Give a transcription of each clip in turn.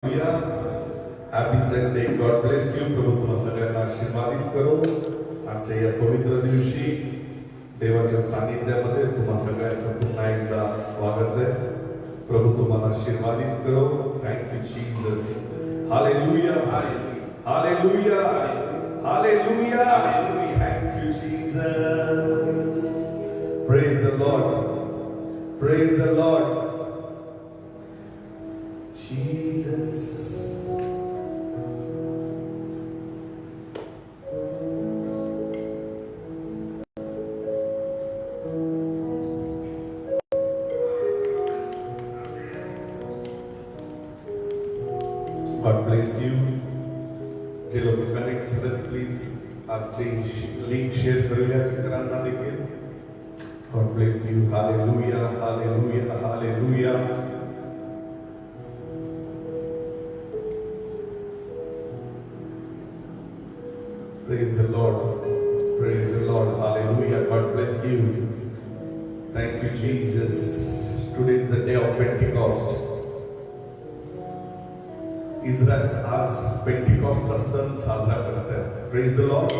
Happy Sunday. God bless you. प्रभू तुम्हा सगळ्यांना आशीर्वादित करो. आजच्या या पवित्र दिवशी देवाच्या सानिध्यामध्ये तुम्हा सगळ्यांचं पुन्हा एकदा स्वागत आहे. प्रभू तुम्हाला आशीर्वादित करो. Thank you Jesus. Hallelujah. Hallelujah. Hallelujah. Thank you Jesus. Praise the Lord. Praise the Lord. Jesus. God bless you. जे लोक कनेक्ट झाले प्लीज आजची लिंक शेअर करूया इतरांना देखील. God bless you. Hallelujah. Hallelujah. Hallelujah. Praise the Lord. Praise the Lord. Hallelujah. God bless you. Thank you, Jesus. Today is the day of Pentecost. Israel आज पेंटिकॉस्टचा सण साजरा करत आहे. Praise the Lord.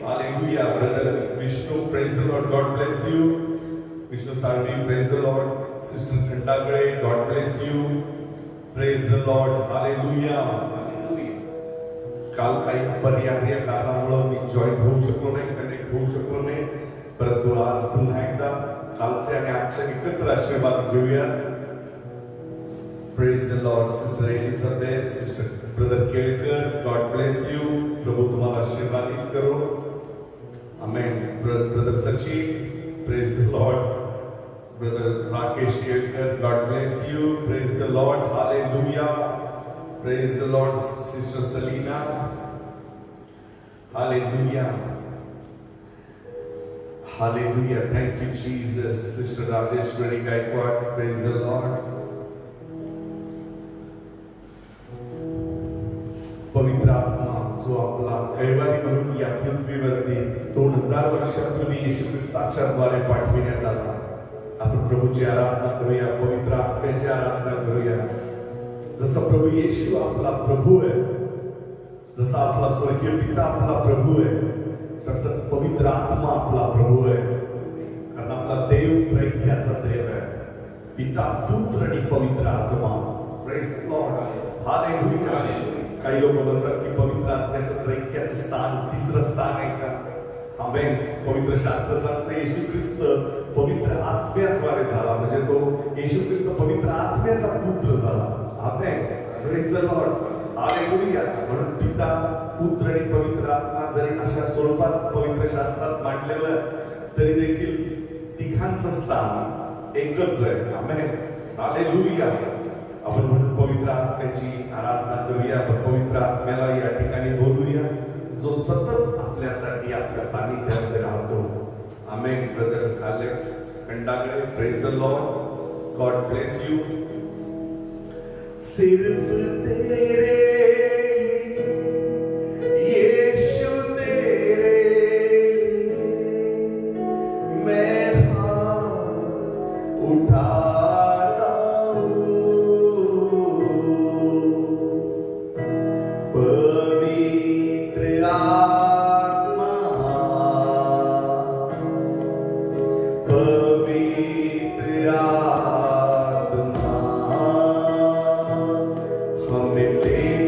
Hallelujah. Brother Vishnu, praise the Lord. God bless you. Vishnu Sarji, praise the Lord. Sister Khandagre, God bless you. Praise the Lord. Hallelujah. काल काही पर्याय कारणामुळे मी join होऊ शकलो नाही, कनेक्ट होऊ शकलो नाही, परंतु आज पुन्हा एकदा कालचे आणि आजचे एकत्र आशीर्वाद घेऊया. Praise the Lord. Sister Elizabeth, Sister Brother Kelkar, God bless you. प्रभु तुम्हाला आशीर्वादित करो. Amen. Brother Sachin, praise the Lord. Brother Rakesh Kelkar, God bless you. Praise the Lord. Hallelujah. Praise the Lord. Sister Selina, hallelujah. Hallelujah. Thank you Jesus. Sister Rajeshwari Gaikwad, praise the Lord. पवित्र आत्मा जो आपला कैवारी म्हणून या पृथ्वीवरती 2000 वर्षापूर्वी येशू ख्रिस्ताच्या द्वारे पाठविण्यात आला. आपण प्रभूची आराधना करूया, पवित्र आत्म्याची आराधना करूया. जसा प्रभू येशू आपला प्रभू आहे, जसा आपला स्वर्गीय पिता आपला प्रभू आहे, तसंच पवित्र आत्मा आपला प्रभू आहे. कारण आपला देव त्रैक्याचा देव आहे, पिता, पुत्र आणि पवित्र आत्मा. Praise the Lord. हालेलुया. काही लोक म्हणतात की पवित्र आत्म्याचं त्रैक्याचं स्थान तिसरं स्थान आहे का? आमेन. पवित्र शास्त्र सांगते येशू ख्रिस्त पवित्र आत्म्याद्वारे झाला, म्हणजे तो येशू ख्रिस्त पवित्र आत्म्याचा पुत्र झाला. Amen. Praise the Lord. Hallelujah. म्हणून पिता, पुत्र आणि पवित्र आत्मा जरी अशा स्वरूपात पवित्र शास्त्रात मांडलेलं तरी देखील तिघांचं स्थान एकच आहे. आमेन. हालेलुया. आपण म्हणून पवित्र आत्म्याची आराधना करूया. आपण पवित्र आत्म्याला या ठिकाणी बोलूया, जो सतत आपल्यासाठी आपल्या सानिध्यामध्ये राहतो. Amen. Brother Alex Khandagale, praise the Lord. God bless you. सिर्फ तेरे यीशु तेरे मैं हाथ उठाता हूँ. पवित्र आत्मा, पवित्र आत्मा हमें ले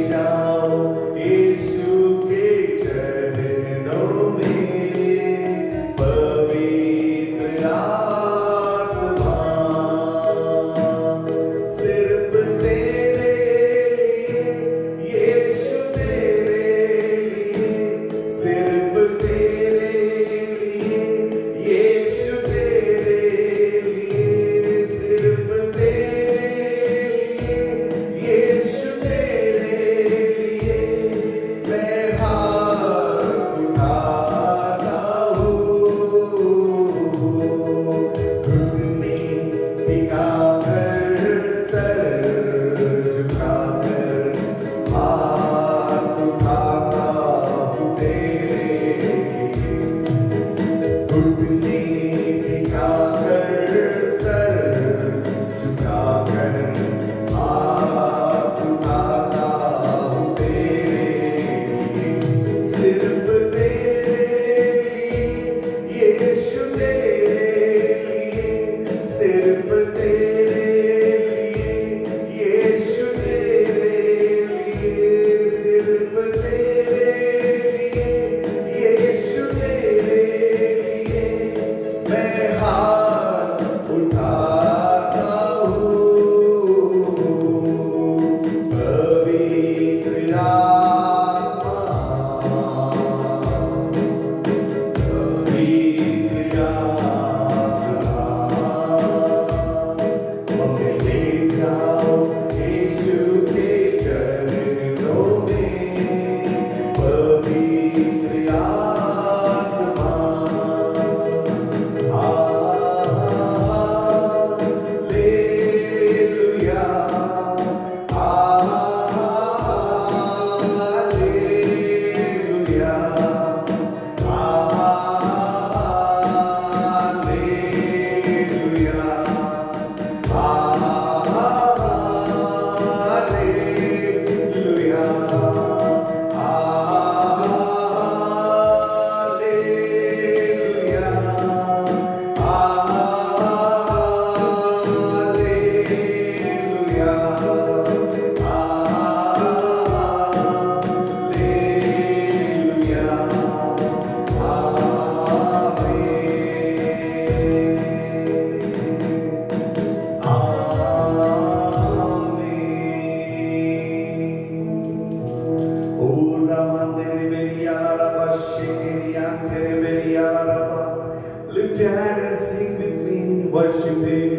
Lift your hand and sing with me, worship Him.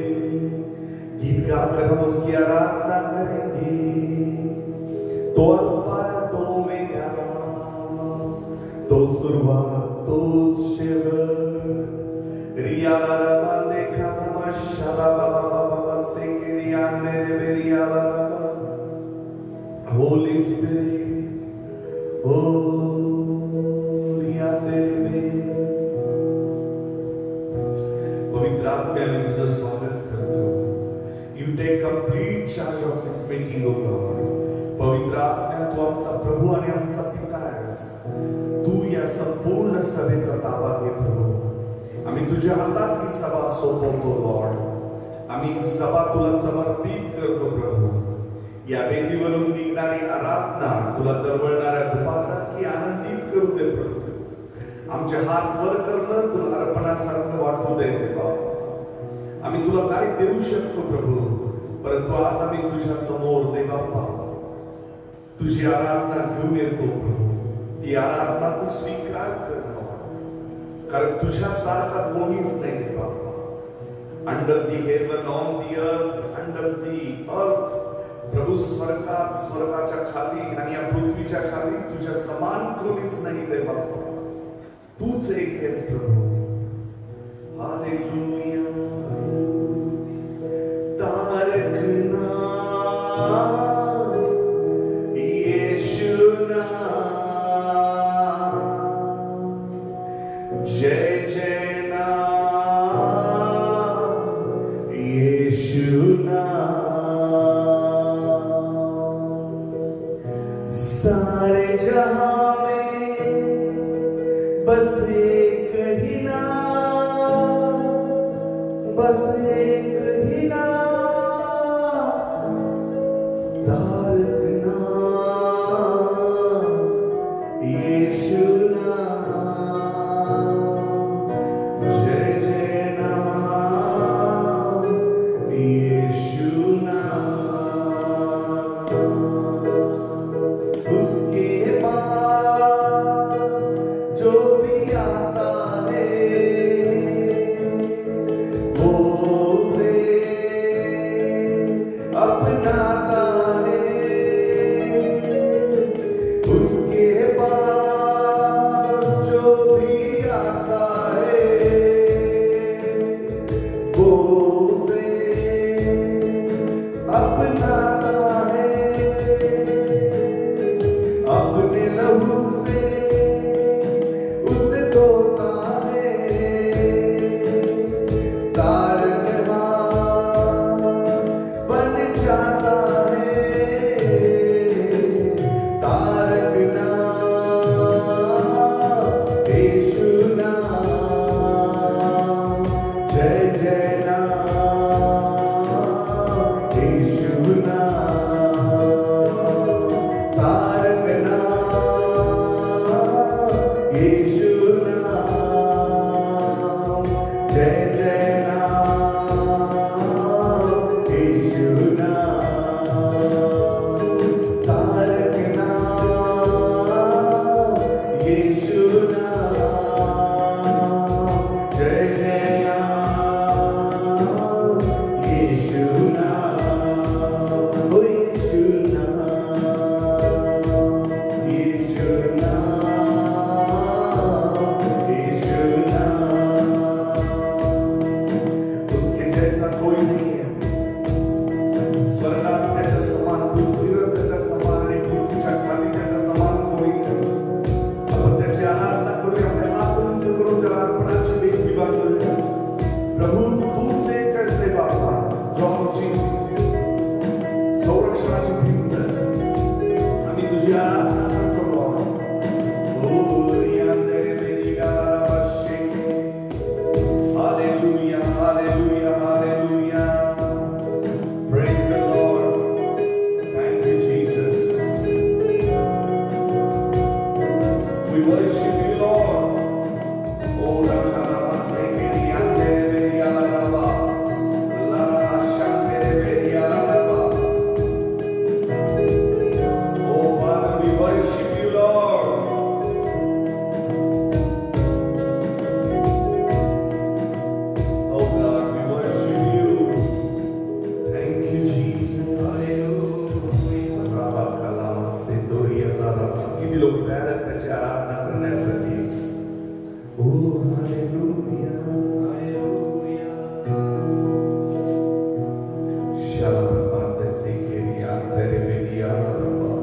गीत गाकर हम उसकी आराधना करेंगे. तो अल्फा तो ओमेगा, तो शुरुआत तो शेवट. रिया लाला देखा मशाला बाबा बाबा से के रिया मेरे बेरिया बाबा. Holy Spirit, oh रिया तेरे पवित्र आत्मा में तुझे स्वागत करतो. You take complete charge of this meeting, O God. पवित्र आत्मा तू आमचा प्रभू आणि आमचा पिता आहेस. तू या संपूर्ण सभेचा ताबा घे प्रभू. आम्ही तुझ्या हातात ही सभा सोपवतो लॉर्ड. आम्ही सभा तुला समर्पित करतो प्रभू. या वेदीवरून निघणारी आराधना तुला दरवळणाऱ्या धुपासारखी आनंदित करू दे प्रभू. आमचे हात वर करणं तुला अर्पणासारखं वाटू दे बाबा. आम्ही तुला काय देऊ शकतो प्रभू, परंतु आज आम्ही तुझ्या समोर दे बाबा तुझी आराधना घेऊन येतो प्रभू. ती आराधना तू स्वीकार कर बाबा, कारण तुझ्यासारखा कोणीच नाही बाबा. Under the heaven, on the earth, under दी अर्थ प्रभू, स्वर्गात स्वर्गाच्या खाली आणि या पृथ्वीच्या खाली तुझ्या समान कोणीच नाही रे बाबा. तूच एक आहेस प्रभू. हालेलुया. तारकना येशूना, जय जय ना येशूना. सारे जहां में बस एक ही नाम, बस एक ही नाम, तारक नाम यीशु नाम. जय जय नाम यीशु नाम. उसके बाद जो भी आता है वो किती लोक तयार आहेत त्याची आराधना करण्यासाठी. ओ hallelujah शालाबाद सेकेरिया तेरेबेलिया rava.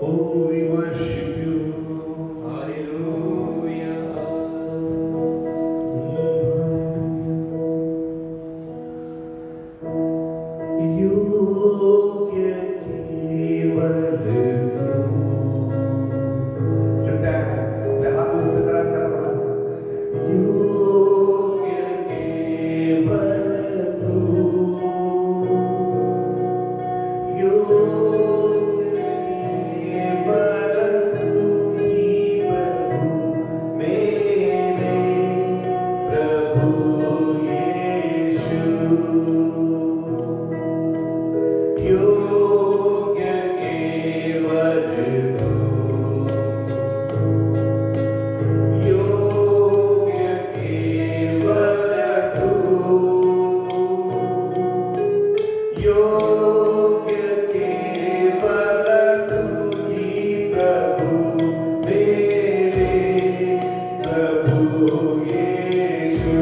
Oh, we worship you. Hallelujah. योग्य केवल तू. लिफ्ट आहे. आपल्या हात उंच करा त्याला बोला. योग्य केवल तू. योग्य केवल तू ही प्रभु मेरे प्रभु यीशु. योग्य केवल तू. योग्य केवल तू. योग्य केवल तू ही प्रभु मेरे प्रभु यीशु.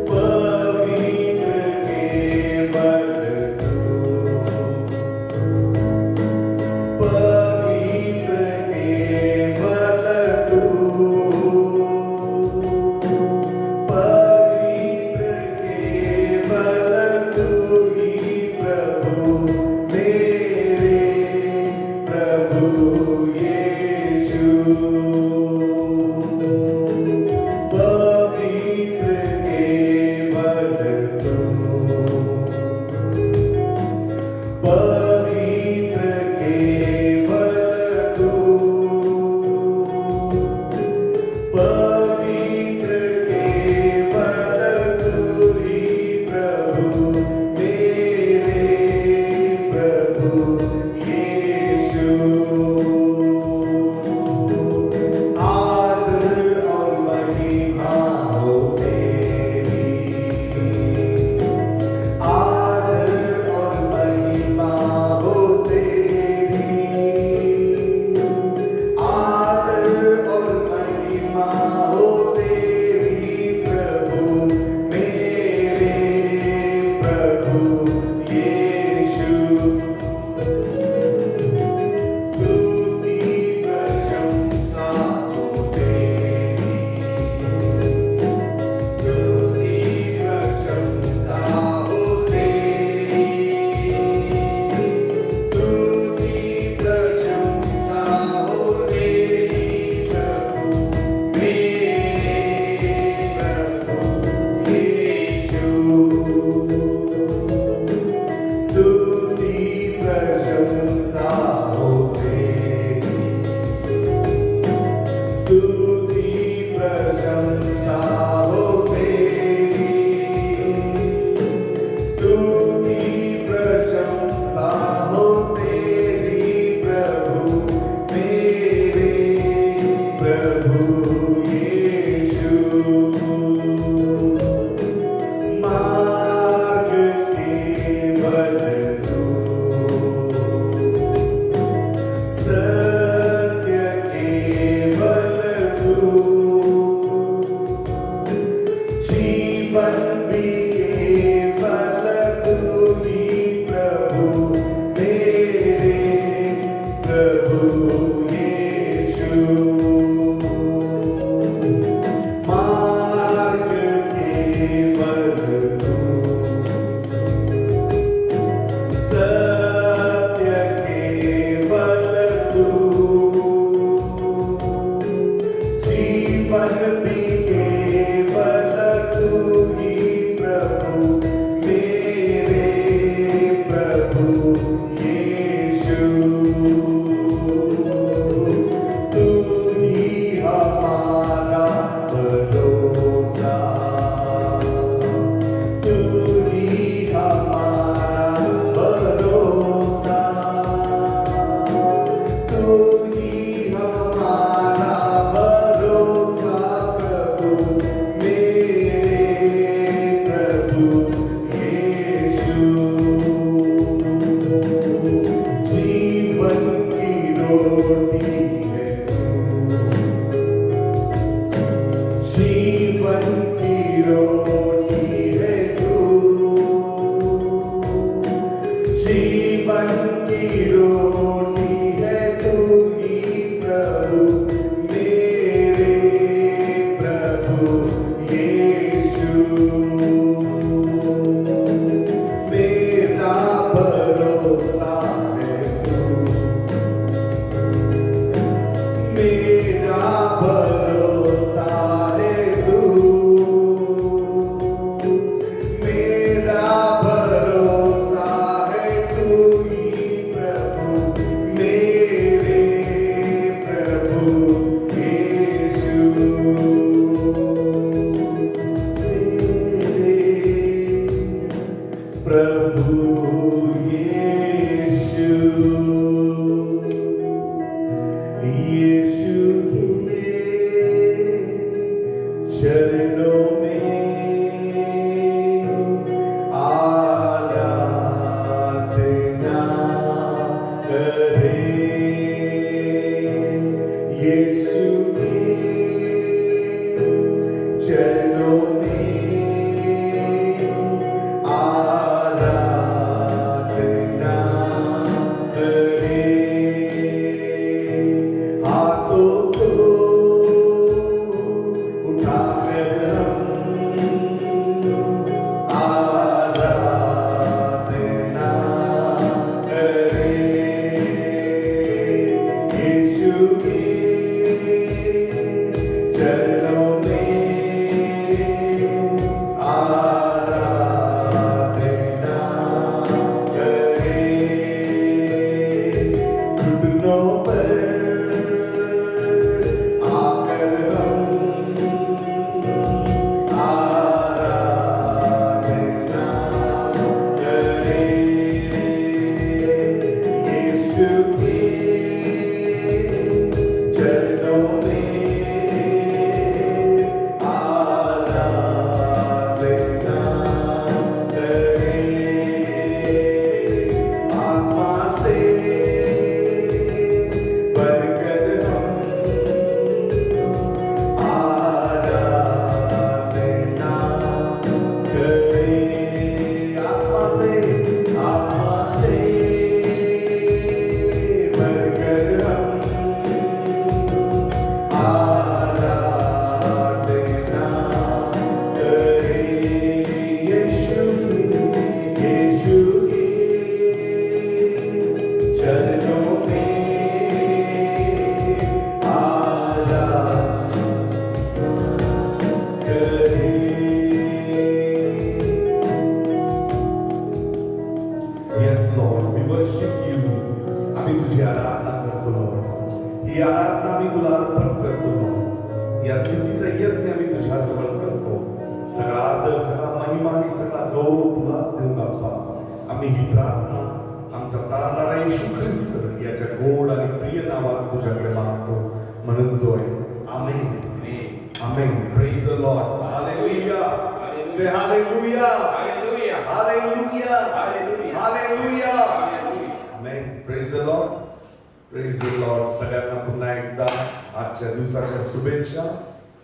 पवित्र केवल तू. पवित्र केवल तू. पवित्र केवल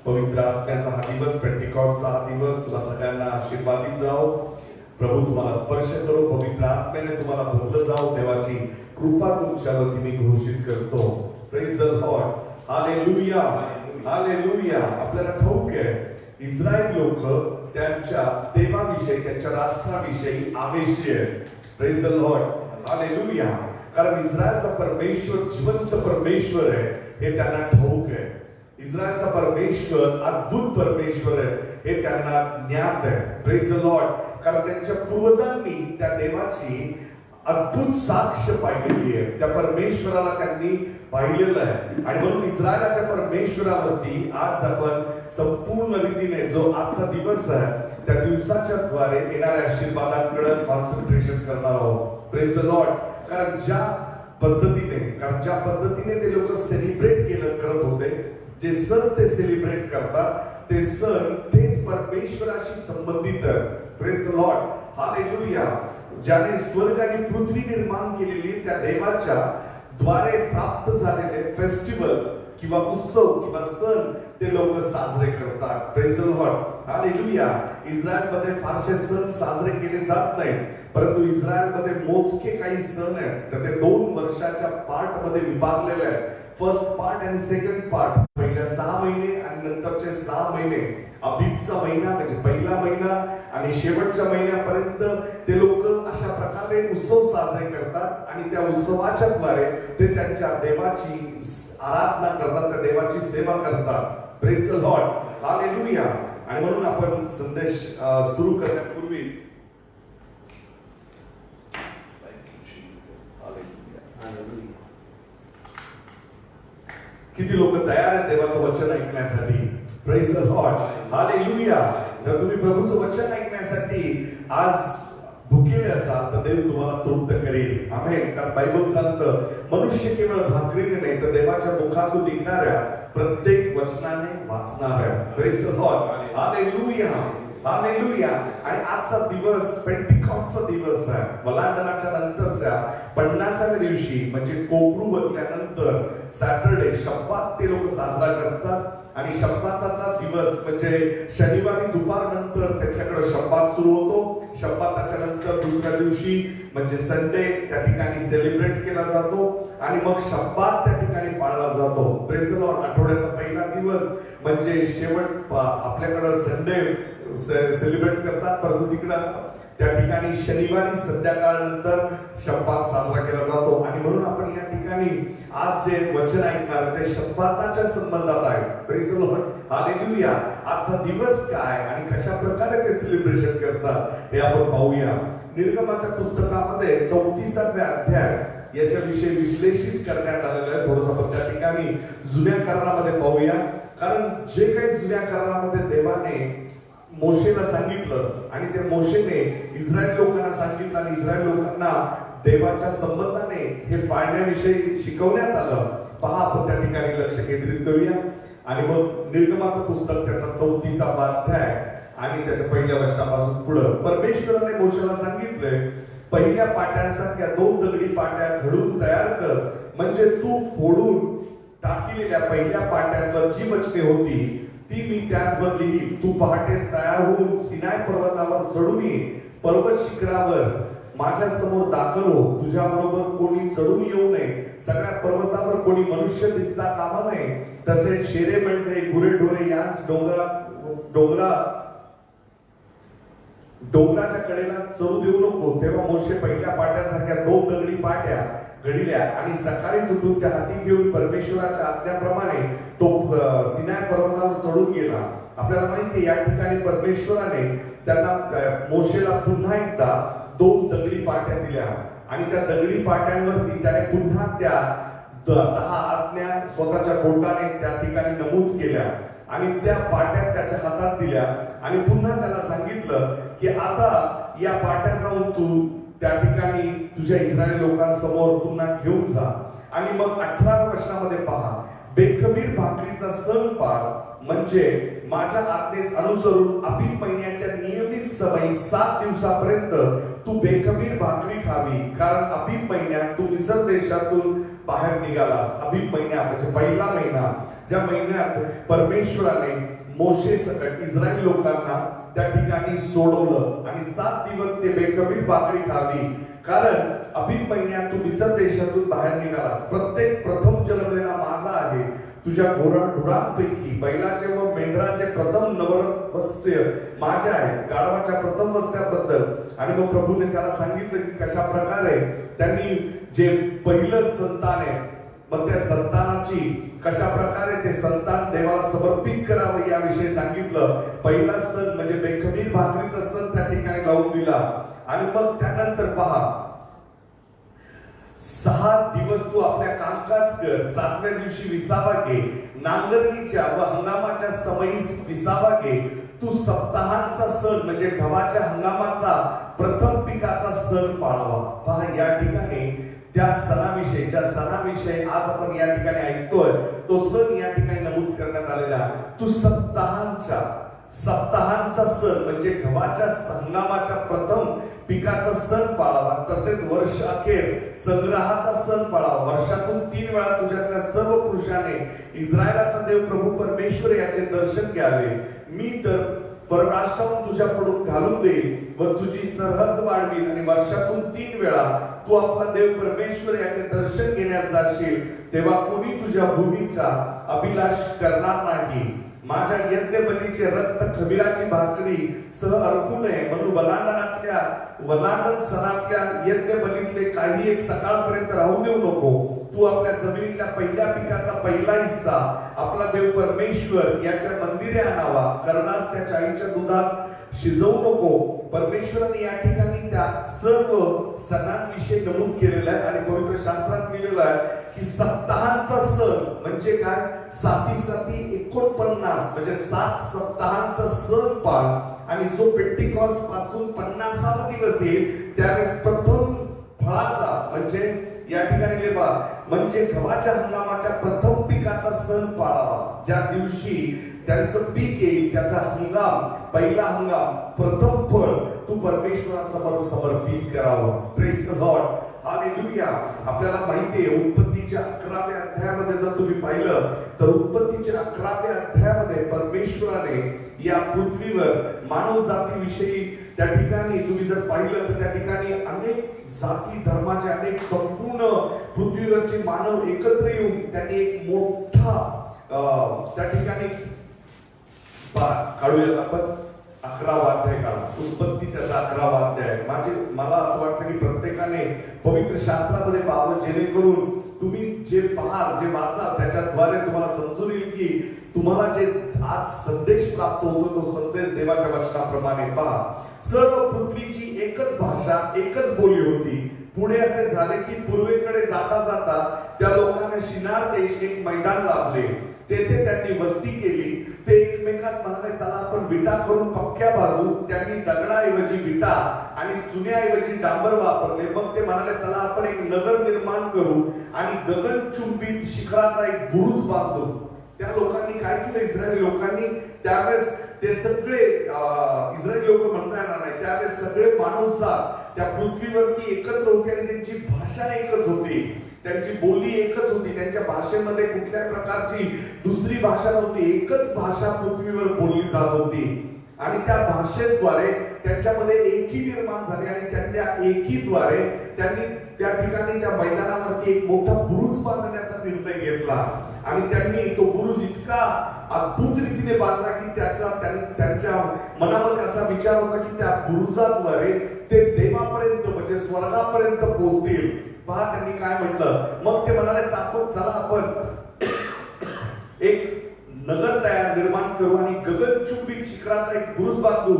पवित्र आत्म्याचा हा दिवस, पेंटिकॉस्टचा हा दिवस तुला सगळ्यांना आशीर्वादित जाओ. प्रभू तुम्हाला स्पर्श करो, पवित्र आत्म्याने तुम्हाला भरलं जाओ. देवाची कृपा तुमच्यावरती मी घोषित करतो. Praise the Lord. Hallelujah, hallelujah. आपल्याला ठाऊक आहे इस्रायल लोक त्यांच्या देवाविषयी, त्यांच्या राष्ट्राविषयी आवेशी आहेत. Praise the Lord. हालेलुया. कारण इस्रायलचा परमेश्वर जिवंत परमेश्वर आहे हे त्यांना ठाऊक आहे. इस्रायलचा परमेश्वर अद्भुत परमेश्वर आहे हे त्यांना ज्ञात आहे. Praise the Lord. कारण त्यांच्या पूर्वजांनी त्या देवाची अद्भुत साक्ष पाहिलेली आहे. त्या परमेश्वराला त्यांनी पाहिलेलं आहे आणि म्हणून इस्रायलाच्या परमेश्वरावरती आज आपण संपूर्ण रीतीने जो आजचा दिवस आहे त्या दिवसाच्या द्वारे येणाऱ्या आशीर्वादांकडे कॉन्सन्ट्रेशन करणार आहोत. Praise the Lord. कारण ज्या पद्धतीने ते लोक सेलिब्रेट करत होते, जे सण ते सेलिब्रेट करतात ते सण थेट परमेश्वराशी संबंधित आहेत. Praise the Lord. हालेलुया. ज्याने स्वर्ग आणि पृथ्वी निर्माण केलेली त्या देवाच्या द्वारे प्राप्त झालेले फेस्टिवल किंवा उत्सव किंवा सण ते लोक साजरे करतात. Praise the Lord. हालेलुया. इस्रायलमध्ये फारसे सण साजरे केले जात नाहीत, परंतु इस्रायलमध्ये मोजके काही सण आहेत तर ते 2 वर्षाच्या पार्ट मध्ये विभागलेले आहेत. फर्स्ट पार्ट आणि सेकंड पार्ट. पहिल्या 6 महिने आणि नंतरचे 6 महिने. अबीबचा महिना म्हणजे पहिला महिना आणि शेवटच्या महिन्यापर्यंत ते लोक अशा प्रकारे उत्सव साजरे करतात आणि त्या उत्सवाच्या द्वारे ते त्यांच्या देवाची आराधना करतात, त्या देवाची सेवा करतात. Praise the Lord. हालेलुया. आणि म्हणून आपण संदेश सुरू करण्यापूर्वी किती लोक तयार आहेत देवाचं वचन ऐकण्यासाठी. Praise the Lord. हालेलुया. जर तुम्ही प्रभूचं वचन ऐकण्यासाठी आज भुकेले असाल तर देव तुम्हाला तृप्त करेल. आमेन. कारण बायबल सांगतं मनुष्य केवळ भाकरीने नाही तर देवाच्या मुखातून निघणाऱ्या प्रत्येक वचनाने वाचणाऱ्या. Praise the Lord. Hallelujah, hallelujah. आणि आजचा दिवस पेंटिकॉस्टचा दिवस आहे. वलांडनाच्या नंतरच्या 50व्या दिवशी म्हणजे कोकरू बदल्यानंतर सॅटरडे शब्बात ते लोक साजरा करतात. आणि शब्बाताचा दिवस म्हणजे शनिवारी दुपारनंतर त्यांच्याकडे शब्बात सुरू होतो. शब्बाताच्या नंतर दुसऱ्या दिवशी म्हणजे संडे त्या ठिकाणी सेलिब्रेट केला जातो आणि मग शब्बात त्या ठिकाणी पाळला जातो. Praise the Lord. आठवड्याचा पहिला दिवस म्हणजे शेवट आपल्याकडे संडे सेलिब्रेट करतात, परंतु तिकडं त्या ठिकाणी शनिवारी संध्याकाळ नंतर शब्बात साजरा केला जातो. आणि म्हणून आपण या ठिकाणी आज जे वचन ऐकणार ते शब्बाताच्या संबंधात आहे. Praise the Lord. हालेलुया. आजचा दिवस काय आणि कशा प्रकारे ते सेलिब्रेशन करतात हे आपण पाहूया. निर्गमाच्या पुस्तकामध्ये 34व्या अध्याय याच्याविषयी विश्लेषित करण्यात आलेलं आहे. थोडंसं आपण त्या ठिकाणी जुन्या करारामध्ये पाहूया. कारण जे काही जुन्या करारामध्ये देवाने मोशेला सांगितलं आणि त्या मोशेने इस्रायल लोकांना सांगितलं आणि इस्रायल लोकांना देवाच्या संबंधाने हे पाळण्याविषयी शिकवण्यात आलं. पहा आपण त्या ठिकाणी लक्ष केंद्रित करूया. आणि मग निर्गमाचं पुस्तक त्याचा 34वा अध्याय आणि त्याच्या पहिल्या वचनापासून पुढे परमेश्वराने मोशेला सांगितलंय पहिल्या पाट्यांसारख्या 2 दगडी पाट्या घडून तयार कर, म्हणजे तू फोडून टाकलेल्या पहिल्या पाट्यांवर जी वचने होती ती मी त्याचवर लिही. तू पहाटेस तयार होऊन सिनाय पर्वतावर चढून ये. पर्वत शिखरावर माझ्या समोर दाखल हो. तुझ्या बरोबर कोणी चढून येऊ नये. सगळ्या पर्वतावर कोणी मनुष्य दिसता कामा नये. तसेच शेरे मेंढरे गुरेढोरे याच डोंगराच्या कडेला चढू देऊ नको. तेव्हा मोशे पहिल्या पाट्यासारख्या 2 दगडी पाट्या घडल्या आणि सकाळी उठून त्या हाती घेऊन परमेश्वराच्या आज्ञेप्रमाणे तो सिनाय पर्वतावर चढून गेला. आपल्याला माहिती आहे या ठिकाणी परमेश्वराने त्यांना मोशेला पुन्हा एकदा 2 दगडी पाट्या दिल्या आणि त्या दगडी पाट्यांवरती त्याने पुन्हा त्या 10 आज्ञा स्वतःच्या बोटाने त्या ठिकाणी नमूद केल्या आणि त्या पाट्या त्याच्या हातात दिल्या आणि पुन्हा त्याला सांगितलं की आता या पाट्या जाऊन तू त्या ठिकाणी तुझ्या इस्रायल लोकांसमोर पुन्हा घेऊन जा. आणि मग 18व्या वचनामध्ये पहा, बेखमीर भाकरीचा सण पाळ, म्हणजे माझ्या आज्ञेस अनुसरून अबीब महिन्याच्या नियमित समयी 7 दिवसापर्यंत तू बेखमीर भाकरी खावी. कारण अबीब महिन्यात तू मिस्र देशातून बाहेर निघालास. अबीब महिना म्हणजे पहिला महिना, ज्या महिन्यात परमेश्वराने मोशे सकट इस्रायल लोकांना त्या ठिकाणी सोडवलं आणि 7 दिवस ते बेखमीर भाकरी खावी. कारण अबीब महिन्यात तू मिस्र देशातून बाहेर निघालास. प्रत्येक प्रथम जन्मलेला माझा आहे. तुझ्या ढोरांपैकी बैलाचे व मेंढराचे प्रथम नववस्य माझे आहेत. गाढवाच्या प्रथम वस्याबद्दल. आणि मग प्रभूने त्याला सांगितलं की कशा प्रकारे त्यांनी जे पहिलं संतान आहे मग त्या संतानाची कशा प्रकारे ते संतान देवाला समर्पित करावं याविषयी सांगितलं. पहिला सण म्हणजे बेखमीर भाकरीचा सण त्या ठिकाणी लावून दिला. आणि मग त्यानंतर पहा 6 दिवस तू आपल्या कामकाज कर. 7व्या दिवशी विसावा घे. नांगरणीच्या व हंगामाच्या समयीस विसावा घे. तू सप्ताहांचा सण म्हणजे गव्हाच्या हंगामाचा प्रथम पिकाचा सण पाळावा. पहा या ठिकाणी त्या सणाविषयी ज्या सणाविषयी आज आपण या ठिकाणी ऐकतोय तो सण या ठिकाणी नमूद करण्यात आलेला. तू सप्ताहांचा सण म्हणजे गव्हाच्या हंगामाच्या प्रथम पिकाचा सण पाळावा. तसेच वर्ष अखेर संग्रहाचा सण पाळावा. वर्षातून 3 वेळा तुझ्यातल्या सर्व पुरुषाने इस्रायलाचा देव प्रभू परमेश्वर याचे दर्शन घ्यावे. मी तर परराष्ट्राहून तुझ्याकडून घालून देईल व तुझी सरहद वाढवील. आणि वर्षातून 3 वेळा तू आपला देव परमेश्वर याचे दर्शन घेण्यास जाशील. तेव्हा कोणी तुझ्या भूमीचा अभिलाष करणार नाही. माझ्या यज्ञ बलीचे रक्त खमीराची भाकरी सह अर्पू नये. म्हणून वलांडन सणातल्या यज्ञ बलीतले काही एक सकाळपर्यंत राहू देऊ नको. तू आपल्या जमिनीतल्या पहिल्या पिकाचा पहिला हिस्सा आपला देव परमेश्वर याच्या मंदिरे आणावा. करणास त्या गाईच्या दुधात शिजवू नको. परमेश्वराने या ठिकाणी त्या सर्व सणांविषयी नमूद केलेलं आहे आणि पवित्र शास्त्रात लिहिलेलं आहे की सप्ताहांचा सण म्हणजे काय, 7 49 म्हणजे 7 सप्ताहांचा सण पाळ आणि जो पेंटिकॉस्ट पासून 50वा दिवस येईल त्यावेळेस प्रथम फळाचा म्हणजे या ठिकाणी लेबा म्हणजे गव्हाच्या हंगामाच्या प्रथम पिकाचा सण पाळावा. ज्या दिवशी त्यांचं पीक येईल त्याचा हंगाम, पहिला हंगाम, प्रथम फळ तू परमेश्वरासमोर समर्पित करावं. Praise the Lord, hallelujah. आपल्याला माहिती आहे उत्पत्तीच्या 11व्या अध्यायामध्ये जर तुम्ही पाहिलं तर उत्पत्तीच्या 11व्या अध्यायामध्ये परमेश्वराने या पृथ्वीवर मानव जातीविषयी त्या ठिकाणी तुम्ही जर पाहिलं तर त्या ठिकाणी अनेक जाती धर्माचे अनेक संपूर्ण पृथ्वीवरचे मानव एकत्र येऊन त्यांनी एक मोठा त्या ठिकाणी काढूयात आपण 11वा अध्याय काढा. उत्पत्ती त्याचा 11वा अध्याय. मला असं वाटतं की प्रत्येकाने पवित्र शास्त्रामध्ये पाहावं जेणेकरून तुम्ही जे पाहाल जे वाचा त्याच्याद्वारे तुम्हाला समजून येईल की तुम्हाला जे आज संदेश प्राप्त होतो तो संदेश देवाच्या वचनाप्रमाणे पहा. सर्व पृथ्वीची एकच भाषा एकच बोली होती. पुढे असे झाले की पूर्वेकडे जाता जाता त्या लोकांना शिनार देश एक मैदान लाभले. तेथे त्यांनी वस्ती केली. ते एकमेकास म्हणाले चला आपण विटा करून पक्क्या बाजू. त्यांनी दगडाऐवजी विटा आणि चुन्याऐवजी डांबर वापरले. मग ते म्हणाले चला आपण एक नगर निर्माण करू आणि गगनचुंबी शिखराचा एक बुरुज बांधू. त्या लोकांनी काय केलं, इस्रायली लोकांनी त्यावेळेस ते सगळे इस्रायली लोक म्हणता येणार नाही, त्यावेळेस सगळे मानवजात त्या पृथ्वीवरती एकत्र होते आणि त्यांची भाषा एकच होती, त्यांची बोली एकच होती. त्यांच्या भाषेमध्ये कुठल्याही प्रकारची दुसरी भाषा नव्हती. एकच भाषा पृथ्वीवर बोलली जात होती आणि त्या भाषेद्वारे त्यांच्यामध्ये एकी निर्माण झाली आणि त्यांच्या एकीद्वारे त्यांनी त्या ठिकाणी त्या मैदानावरती एक मोठा बुरुज बांधण्याचा निर्णय घेतला आणि त्यांनी तो बुरुज इतका अद्भुत रीतीने बांधला की त्यांच्या मनामध्ये असा विचार होता की त्या बुरुजाद्वारे ते देवापर्यंत म्हणजे स्वर्गापर्यंत पोहोचतील. पहा त्यांनी काय म्हटलं, मग ते म्हणाले चला आपण एक नगर तयार निर्माण करू आणि गगनचुंबी शिखराचा एक बुरुज बांधू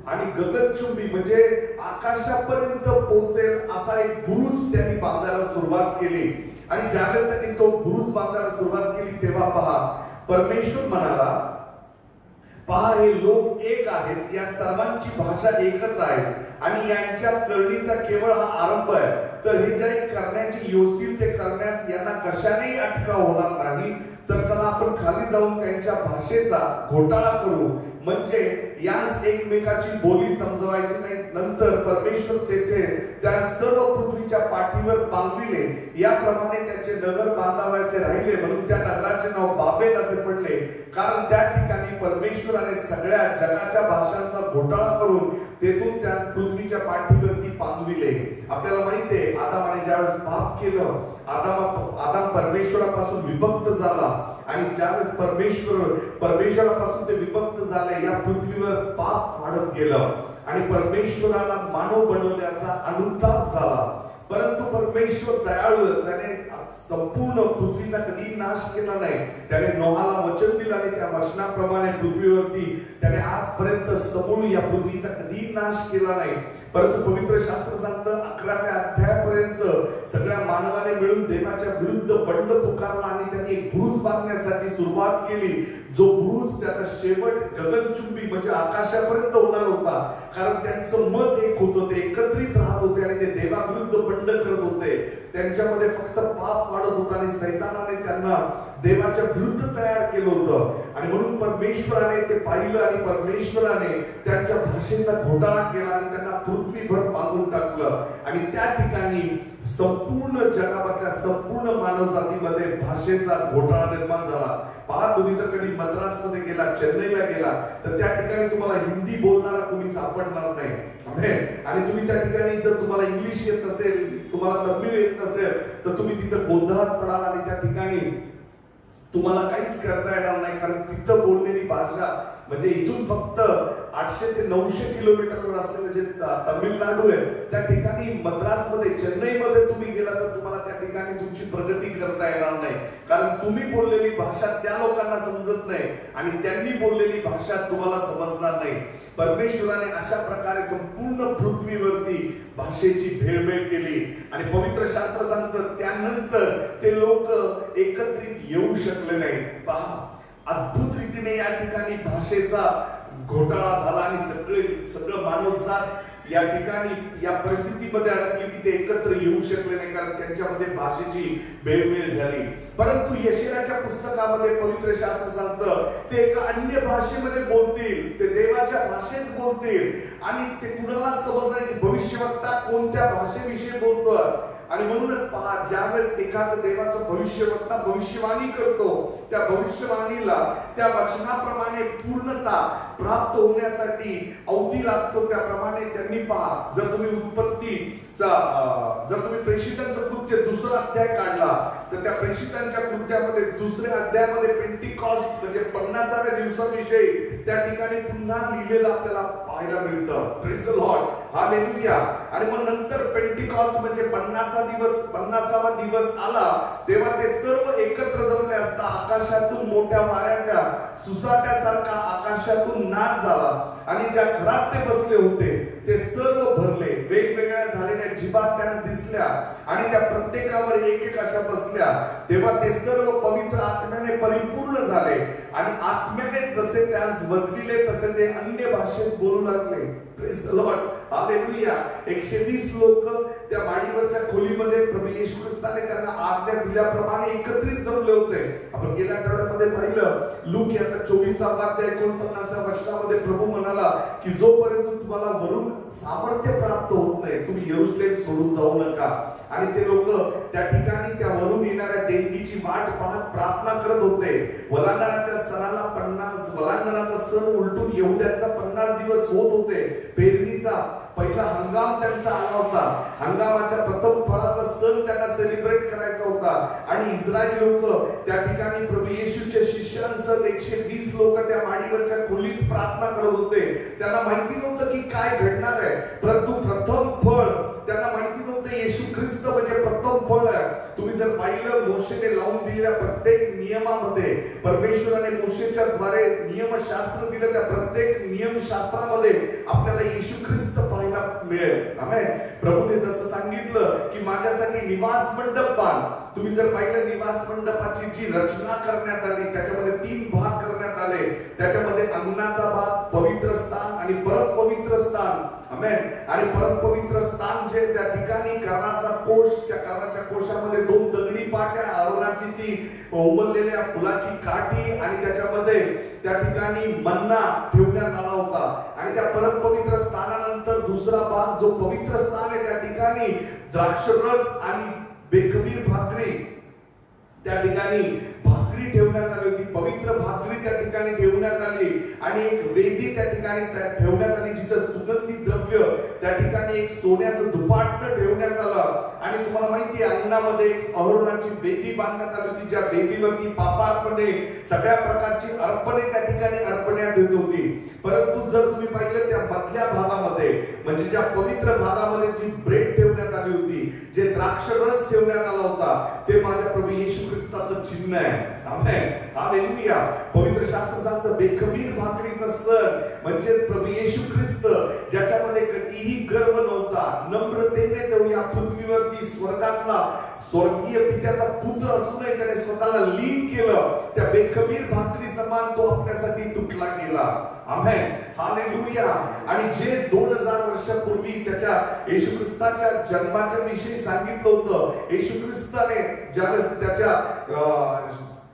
आणि गगनचुंबी म्हणजे आकाशापर्यंत पोहोचेल असा एक बुरुज त्यांनी बांधायला सुरुवात केली. आणि ज्यावेळेस त्यांनी तो बुरुज बांधायला सुरुवात केली तेव्हा पहा परमेश्वर म्हणाला, पहा हे लोक एक आहेत, या सर्वांची भाषा एकच आहे आणि यांच्या करणीचा केवळ हा आरंभ आहे. तर हे जे करण्याची योजतील ते करण्यास यांना कशानेही अटकाव होणार नाही. तर चला आपण खाली जाऊन त्यांच्या भाषेचा घोटाळा करू म्हणजे यास एकमेकाची बोली समजवायची नाही. नंतर परमेश्वर तेथे त्या सर्व पृथ्वीच्या पाठीवर पांगविले. याप्रमाणे त्याचे नगर बांधावायचे राहिले म्हणून त्या नगराचे नाव बाबेल असे पडले, कारण त्या ठिकाणी परमेश्वराने सगळ्या जगाच्या भाषांचा घोटाळा करून तेथून त्या पृथ्वीच्या पाठीवरती पांगविले. आपल्याला माहिती आहे आदामाने ज्यावेळेस पाप केलं, आदाम परमेश्वरापासून विभक्त झाला आणि ज्यावेळेस परमेश्वरापासून ते विभक्त झाले या पृथ्वीवर पाप वाढत गेलं आणि परमेश्वराला मानव बनवण्याचा अनुताप झाला. परंतु परमेश्वर दयाळू, त्याने संपूर्ण पृथ्वीचा कधी नाश केला नाही. त्याने नोहाला वचन दिलं आणि त्या वचनाप्रमाणे पृथ्वीवरती त्याने आजपर्यंत समूळ या पृथ्वीचा कधी नाश केला नाही. परंतु पवित्र शास्त्र सांगतं 11व्या अध्यायापर्यंत सगळ्या मानवाने मिळून देवाच्या विरुद्ध बंड पुकारला आणि त्यांनी एक बुरुज बांधण्यासाठी सुरुवात केली. जो बुरुज त्याचा शेवट गगनचुंबी म्हणजे आकाशापर्यंत होणार होता, कारण त्यांचं मत एक होतं, ते एकत्रित राहत होते आणि ते देवाविरुद्ध बंड करत होते. त्यांच्यामध्ये फक्त पाप वाढत होता आणि सैतानाने त्यांना देवाच्या विरुद्ध तयार केलं होतं आणि म्हणून परमेश्वराने ते पाहिलं आणि परमेश्वराने त्यांच्या भाषेचा घोटाळा केला आणि त्यांना पृथ्वीभर बांधून टाकलं आणि त्या ठिकाणी संपूर्ण जगामधल्या संपूर्ण मानवजातीमध्ये भाषेचा घोटाळा निर्माण झाला. पहा तुम्ही जर कधी मद्रासमध्ये गेला, चेन्नईला गेला तर त्या ठिकाणी तुम्हाला हिंदी बोलणारा कोणी सापडणार नाही. आणि तुम्ही त्या ठिकाणी जर तुम्हाला इंग्लिश येत नसेल, तुम्हाला तमिळ येत नसेल तर तुम्ही तिथं गोंधळात पडाल आणि त्या ठिकाणी तुम्हाला काहीच करता येणार नाही, कारण तिथं बोललेली भाषा म्हणजे इथून फक्त 800 ते 900 किलोमीटरवर असलेलं जे तामिळनाडू आहे त्या ठिकाणी मद्रासमध्ये चेन्नईमध्ये तुम्ही गेला तर तुम्हाला त्या ठिकाणी तुमची प्रगती करता येणार नाही, कारण तुम्ही बोललेली भाषा त्या लोकांना समजत नाही आणि त्यांनी बोललेली भाषा तुम्हाला समजणार नाही. परमेश्वराने अशा प्रकारे संपूर्ण पृथ्वीवरती भाषेची भेळमेळ केली आणि पवित्र शास्त्र सांगतं त्यानंतर ते लोक एकत्रित येऊ शकले नाही. पहा अद्भुत रीतीने या ठिकाणी भाषेचा घोटाळा झाला आणि सगळं मानवजात या ठिकाणी या परिस्थितीमध्ये अडकली की ते एकत्र येऊ शकले नाही, कारण त्यांच्यामध्ये भाषेची बेळमेळ झाली. परंतु यशायाच्या पुस्तकामध्ये पवित्र शास्त्र सांगतं ते एका अन्य भाषेमध्ये बोलतील, ते देवाच्या भाषेत बोलतील आणि ते कुणाला समजणार की भविष्यवक्ता कोणत्या भाषेविषयी बोलतोय. आणि म्हणूनच पहा, ज्यावेळेस एखादा देवाचा भविष्यवक्ता भविष्यवाणी करतो, त्या भविष्यवाणीला त्या वचनाप्रमाणे पूर्णता प्राप्त होण्यासाठी अवधी लागतो. त्याप्रमाणे त्यांनी पहा, जर तुम्ही प्रेषितांचं कृत्य दुसरा अध्याय काढला तर त्या प्रेषितांच्या कृत्यामध्ये दुसऱ्या अध्यायामध्ये पेंटिकॉस्ट म्हणजे 50व्या दिवसाविषयी त्या ठिकाणी पुन्हा लिहिलेलं आपल्याला पाहायला मिळतं. Praise the Lord, hallelujah. आणि मग नंतर पेंटिकॉस्ट म्हणजे 50वा दिवस आला तेव्हा ते सर्व एकत्र जमले असता आकाशातून मोठ्या वाऱ्याच्या सुसाट्यासारखा आकाशातून नाद झाला आणि ज्या घरात ते बसले होते ते सर्व भरले. वेगवेगळ्या झालेल्या जिभा त्यास दिसल्या आणि त्या प्रत्येकावर एक एक अशा बसल्या. तेव्हा ते सर्व पवित्र आत्म्याने परिपूर्ण झाले आणि आत्म्याने जसे त्यास वदविले तसे ते अन्य भाषेत बोलू लागले. Praise the Lord, hallelujah. 120 लोक त्या माडीवरच्या खोलीमध्ये प्रभू येशू ख्रिस्ताने त्यांना आज्ञा दिल्याप्रमाणे एकत्रित जमले होते. आपण गेल्या आठवड्यामध्ये पाहिलं लूक याचा 24वा अध्याय 49व्या वचनामध्ये प्रभू म्हणाला की जोपर्यंत तुम्हाला वरून सामर्थ्य प्राप्त होत नाही तुम्ही यरूशलेम सोडून जाऊ नका. आणि ते लोक त्या ठिकाणी त्या वरून येणाऱ्या देणगीची वाट पाहत प्रार्थना करत होते. वलांडणाच्या सणाला 50 वलांडणाचा सण उलटून येहुद्यांचा 50 दिवस होत होते. पेरणीचा पहिला हंगाम त्यांचा आला होता. हंगामाच्या प्रथम फळाचा सण त्यांना सेलिब्रेट करायचा होता. आणि इस्रायली लोक त्या ठिकाणी प्रभू येशूच्या शिष्यांसह 120 लोक त्या माडीवरच्या खोलीत प्रार्थना करत होते. त्यांना माहिती नव्हतं की काय घडणार आहे, परंतु प्रथम फळ त्यांना माहिती नव्हतं येशू ख्रिस्त म्हणजे प्रथम फळ आहे. तुम्ही जर पाहिलं मोशेने लावून दिलेल्या प्रत्येक नियमामध्ये परमेश्वराने मोशेच्या द्वारे नियमशास्त्र दिलं. त्या प्रत्येक नियमशास्त्रामध्ये आपल्याला येशू ख्रिस्त पाहायला मिळेल. आमेन. प्रभूने जसं सांगितलं की माझ्यासाठी निवास मंडप बांध. तुम्ही जर पाहिलं निवास मंडपाची जी रचना करण्यात आली त्याच्यामध्ये 3 भाग करण्यात आले. त्याच्यामध्ये अंगणाचा भाग, पवित्र स्थान आणि परम पवित्र स्थान. आमेन. आणि परम पवित्र स्थान जे त्या ठिकाणी कर्णाचा कोश, त्या कर्णाच्या कोशामध्ये 2 दगडी पाट्या, आरोनाची ती उमललेल्या फुलाची काठी आणि त्याच्यामध्ये त्या ठिकाणी मन्ना ठेवण्यात आला होता. आणि त्या परम पवित्र स्थानानंतर दुसरा भाग जो पवित्र स्थान आहे त्या ठिकाणी द्राक्षरस आणि बेखमीर भाकरी त्या ठिकाणी भाकरी ठेवण्यात आली होती. पवित्र भाकरी त्या ठिकाणी ठेवण्यात आली आणि एक वेदी त्या ठिकाणी ठेवण्यात आली जिथं सुगंधी द्रव्य त्या ठिकाणी एक सोन्याचं दुपाटण ठेवण्यात आलं. आणि तुम्हाला माहिती आहे अंगणामध्ये एक अहरोनाची वेदी बांधण्यात आली होती ज्या वेदीवरती पापार्पणे सगळ्या प्रकारची अर्पणे त्या ठिकाणी अर्पण्यात येत होती. परंतु जर तुम्ही पाहिलं त्या मधल्या भागामध्ये म्हणजे ज्या पवित्र भागामध्ये जी ब्रेड ठेवण्यात आली होती, जे द्राक्षरस ठेवण्यात आला होता ते माझ्या प्रभू येशू ख्रिस्ताचं चिन्ह आहे. आमेन. हालेलुया. पवित्र शास्त्र सांगतं बेखमीर भाकरीचा सण म्हणजे प्रभू येशू ख्रिस्त ज्याच्यामध्ये कधीही गर्व नव्हता, नम्रतेने तो या पृथ्वीवरती स्वर्गातला स्वर्गीय पित्याचा पुत्र असूनही त्याने स्वतःला लीन केलं. त्या बेखमीर भाकरी समान तो आपल्यासाठी तुटला गेला. आमेन. हालेलुया. आणि जे 2000 वर्षापूर्वी त्याच्या येशू ख्रिस्ताच्या जन्माच्या विषयी सांगितलं होतं, येशू ख्रिस्ताने ज्यावेळेस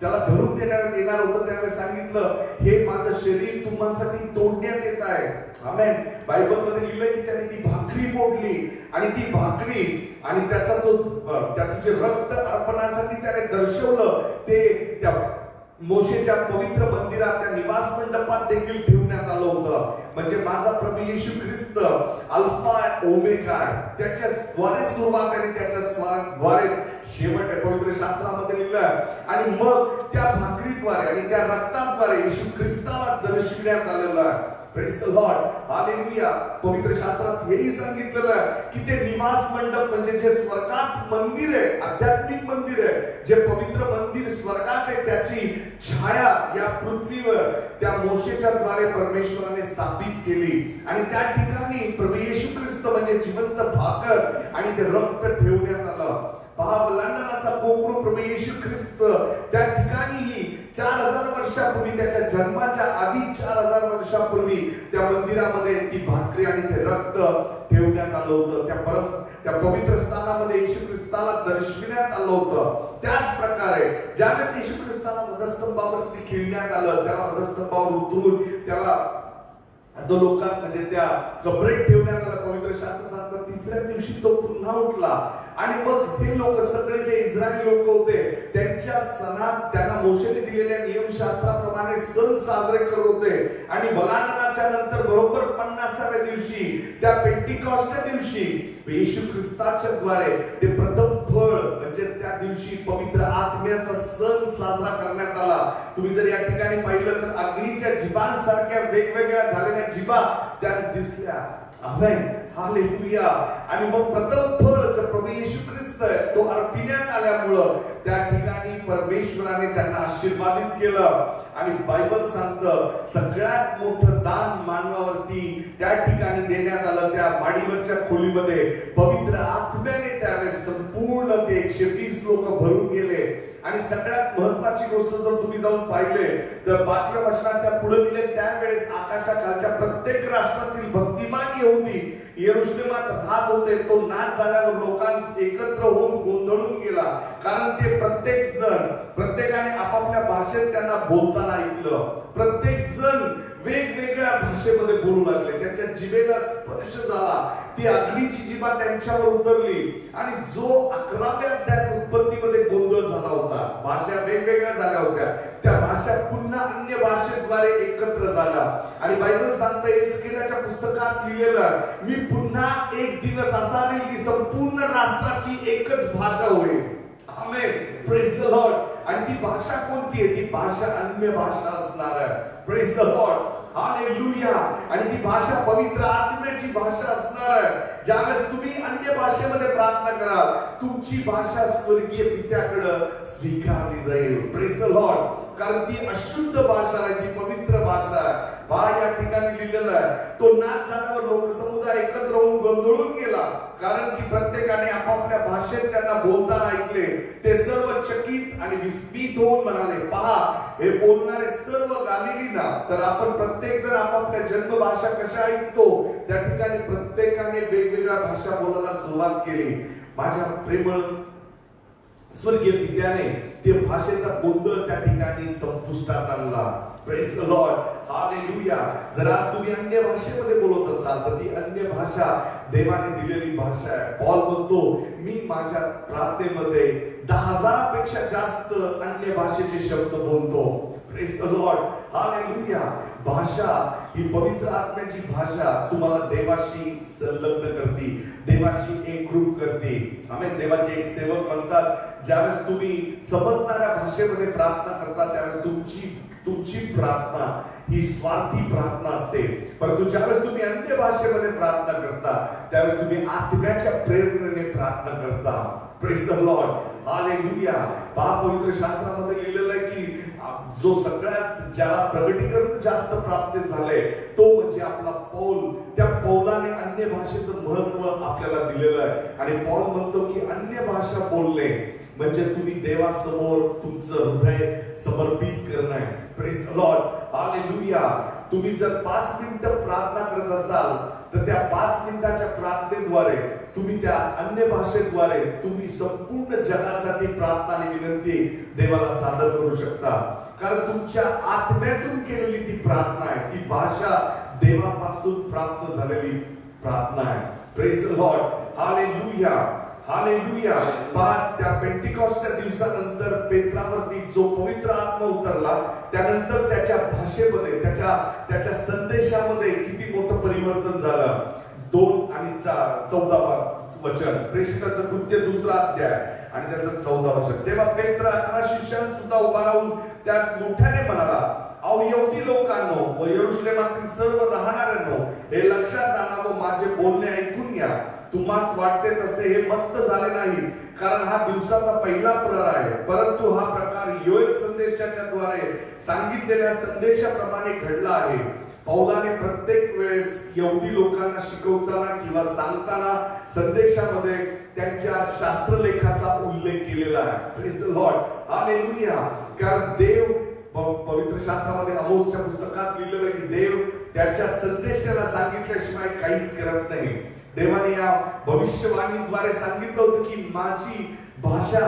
त्याला धरून देण्यात येणार होतं त्यावेळेस सांगितलं हे माझं शरीर तुम्हासाठी तोडण्यात येत आहे. आमेन. बायबलमध्ये लिहिलंय की त्याने ती भाकरी मोडली आणि ती भाकरी आणि त्याचं जे रक्त अर्पणासाठी त्याने दर्शवलं ते त्या मोशेच्या पवित्र मंदिरात त्या निवास मंडपात देखील ठेवण्यात आलं होतं. म्हणजे माझा प्रभू येशू ख्रिस्त अल्फा ओमेगा त्याच्या द्वारे सुरुवात आणि त्याच्या द्वारे शेवट आहे. पवित्र शास्त्रामध्ये लिहिलं. आणि मग त्या भाकरीद्वारे आणि त्या रक्ताद्वारे येशू ख्रिस्ताला दर्शविण्यात आलेलं आहे. Praise the Lord. हालेलुया. पवित्र शास्त्रात हेही सांगितलेलं आहे की ते निवास मंडप म्हणजे जे स्वर्गात मंदिर आहे, आध्यात्मिक मंदिर आहे, जे पवित्र मंदिर स्वर्गात आहे त्याची छाया या पृथ्वीवर त्या मोशेच्या द्वारे परमेश्वराने स्थापित केली. आणि त्या ठिकाणी प्रभू येशू ख्रिस्त म्हणजे जिवंत भाकर आणि ते रक्त ठेवण्यात आलं. पहा, वलांडणाचा कोकरू प्रभू येशू ख्रिस्त त्या ठिकाणी 4000 वर्षापूर्वी, त्याच्या जन्माच्या आधी 4000 वर्षापूर्वी त्या मंदिरामध्ये ती भाकरी आणि ते रक्त ठेवण्यात आलं होतं. त्या पवित्र स्थानामध्ये येशू ख्रिस्ताला दर्शविण्यात आलं होतं. त्याच प्रकारे ज्यावेळेस येशू ख्रिस्ताला वधस्तंभावरती खिळण्यात आलं, त्याला वधस्तंभावर उतरून त्याला लोकांत म्हणजे त्या कबरेत ठेवण्यात आलं. पवित्र शास्त्र सांगतं तिसऱ्या दिवशी तो पुन्हा उठला. आणि मग हे लोक सगळे जे इस्रायली लोक होते त्यांच्या सणात त्यांना मोशेने दिलेल्या नियमशास्त्राप्रमाणे सण साजरे करत होते. आणि वलांडनाच्या नंतर बरोबर 50व्या दिवशी, त्या पेंटिकॉस्टच्या दिवशी येशू ख्रिस्ताच्या द्वारे ते प्रथम फळ म्हणजे त्या दिवशी पवित्र आत्म्याचा सण साजरा करण्यात आला. तुम्ही जर या ठिकाणी पाहिलं तर अग्नीच्या जिभांसारख्या वेगवेगळ्या झालेल्या जिभा त्याच दिसल्या. आमेन, हालेलुया. आणि मग प्रथम फळ जे प्रभू येशू ख्रिस्त तो अर्पिण्यात आल्यामुळं त्या ठिकाणी परमेश्वराने त्यांना आशीर्वादित केलं. आणि बायबल सांगतं सगळ्यात मोठं दान मानवावरती त्या ठिकाणी देण्यात आलं. त्या माडीवरच्या खोलीमध्ये पवित्र आत्म्याने त्यावेळेस संपूर्ण ते 120 लोक भरून गेले. आणि सगळ्यात महत्वाची गोष्ट जर तुम्ही जाऊन पाहिले तर 5व्या वचनाच्या पुढे गेले त्यावेळेस आकाशाखालच्या प्रत्येक राष्ट्रातील भक्तिमान यहुदी यरूशलेमात राहत होते. तो नाच झाल्यावर लोकांस एकत्र होऊन गोंधळून गेला, कारण ते प्रत्येक जण प्रत्येकाने आपापल्या भाषेत त्यांना बोलताना ऐकलं. प्रत्येक जण वेगवेगळ्या भाषेमध्ये बोलू लागले. त्यांच्या जिभेला स्पर्श झाला, ती अग्नीची जिभा त्यांच्यावर उतरली. आणि जो 11व्या अध्यायात उत्पत्तीमध्ये गोंधळ झाला होता, भाषा वेगवेगळ्या झाल्या होत्या, त्या भाषा पुन्हा अन्य भाषेद्वारे एकत्र झाल्या. आणि बायबल सांगतं एजकेलाच्या पुस्तकात लिहिलेलं, मी पुन्हा एक दिवस असा येईल की संपूर्ण राष्ट्राची एकच भाषा होईल. आमेन, प्रेज द लॉर्ड. आणि ती भाषा कोणती आहे? ती भाषा अन्य भाषा असणार आहे. Praise the Lord, hallelujah. आणि ती भाषा पवित्र आत्म्याची भाषा असणार आहे. ज्यावेळेस तुम्ही अन्य भाषेमध्ये प्रार्थना कराल तुमची भाषा स्वर्गीय पित्याकडे स्वीकारली जाईल. Praise the Lord. कारण ती अशुद्ध भाषा आहे, ती पवित्र भाषा आहे. या ठिकाणी लिहिलेलं आहे, तो नाच झाल्यावर लोक समुदाय एकत्र होऊन गोंधळून गेला, कारण की प्रत्येकाने आपापल्या भाषेत त्यांना बोलताना ऐकले. ते सर्व चकित आणि विस्मित होऊन म्हणाले, पहा हे बोलणारे सर्व गालिली ना. तर आपण प्रत्येक जण आपापल्या जन्मभाषा कशा ऐकतो त्या ठिकाणी प्रत्येकाने वेगवेगळ्या भाषा बोलायला सुरुवात केली. माझ्या प्रेमळ स्वर्गीय पित्याने ते भाषेचा गोंधळ त्या ठिकाणी संपुष्टात आणला. Praise the Lord, hallelujah. जर आज तुम्ही अन्य भाषेमध्ये बोलत असाल तर ती अन्य भाषा देवाने दिलेली भाषा आहे. पॉल म्हणतो, मी माझ्या प्रार्थनेमध्ये 10,000 पेक्षा जास्त अन्य भाषेचे शब्द बोलतो. Praise the Lord, hallelujah. भाषा ही पवित्र आत्म्याची भाषा तुम्हाला देवाशी संलग्न करते, देवाशी एकरूप करते. आमेन. देवाचे एक सेवक म्हणतात, ज्यावेळेस तुम्ही समजणाऱ्या भाषेमध्ये प्रार्थना करता त्यावेळेस तुमची प्रार्थना ही स्वार्थी प्रार्थना असते. परंतु ज्यावेळेस तुम्ही अन्य भाषेमध्ये प्रार्थना करता त्यावेळेस तुम्ही आत्म्याच्या प्रेरणेने प्रार्थना करता. Praise the Lord, hallelujah. पवित्र शास्त्रामध्ये लिहिलेलं आहे की जो सगळ्यात ज्याला प्रगटीकरण जास्त प्राप्त झाले तो म्हणजे आपला पौल. त्या पौलाने अन्य भाषेचं महत्व आपल्याला दिलेलं आहे. आणि पौल म्हणतो की अन्य भाषा बोलणे म्हणजे तुम्ही देवासमोर तुमचं हृदय समर्पित करणं आहे. Praise the Lord, hallelujah. तुम्ही जर 5 मिनिटं प्रार्थना करत असाल तर त्या 5 मिनिटाच्या प्रार्थनेद्वारे तुम्ही त्या अन्य भाषेद्वारे तुम्ही संपूर्ण जगासाठी प्रार्थना आणि विनंती देवाला सादर करू शकता. कारण तुमच्या आत्म्यातून केलेली ती प्रार्थना आहे, ती भाषा देवापासून प्राप्त झालेली प्रार्थना आहे. Praise the Lord, hallelujah, hallelujah. त्या पेंटिकॉस्टच्या दिवसानंतर पेत्रावरती जो पवित्र आत्मा उतरला त्यानंतर त्याच्या भाषेमध्ये त्याच्या संदेशामध्ये किती मोठं परिवर्तन झालं. 2 आणि 14 वचन, प्रेषितांचं कृत्य 2रा अध्याय आणि त्याचं 14 वचन. तेव्हा पेत्र 11 शिष्यां सुद्धा उभा राहून त्यास मोठ्याने म्हणाला, अहो यहुदी लोकांनो व यरूशलेमातील सर्व राहणाऱ्यांनो, हे लक्षात आणा व माझे बोलणे ऐकून घ्या. तुम्हास वाटते तसे हे मस्त झाले नाही, कारण हा दिवसाचा पहिला प्रहर आहे. परंतु हा प्रकार योएल संदेशाच्या द्वारे सांगितलेल्या संदेशाप्रमाणे घडला आहे. पौलाने प्रत्येक वेळेस यहुदी लोकांना शिकवताना किंवा सांगताना संदेशामध्ये त्यांच्या शास्त्रलेखाचा उल्लेख केलेला आहे. Praise the Lord, hallelujah. कारण देव पवित्र शास्त्रामध्ये आमोसच्या पुस्तकात लिहिलेलं आहे की देव त्याच्या संदेशाला सांगितल्याशिवाय काहीच करत नाही. देवाने या भविष्यवाणीद्वारे सांगितलं होतं की माझी भाषा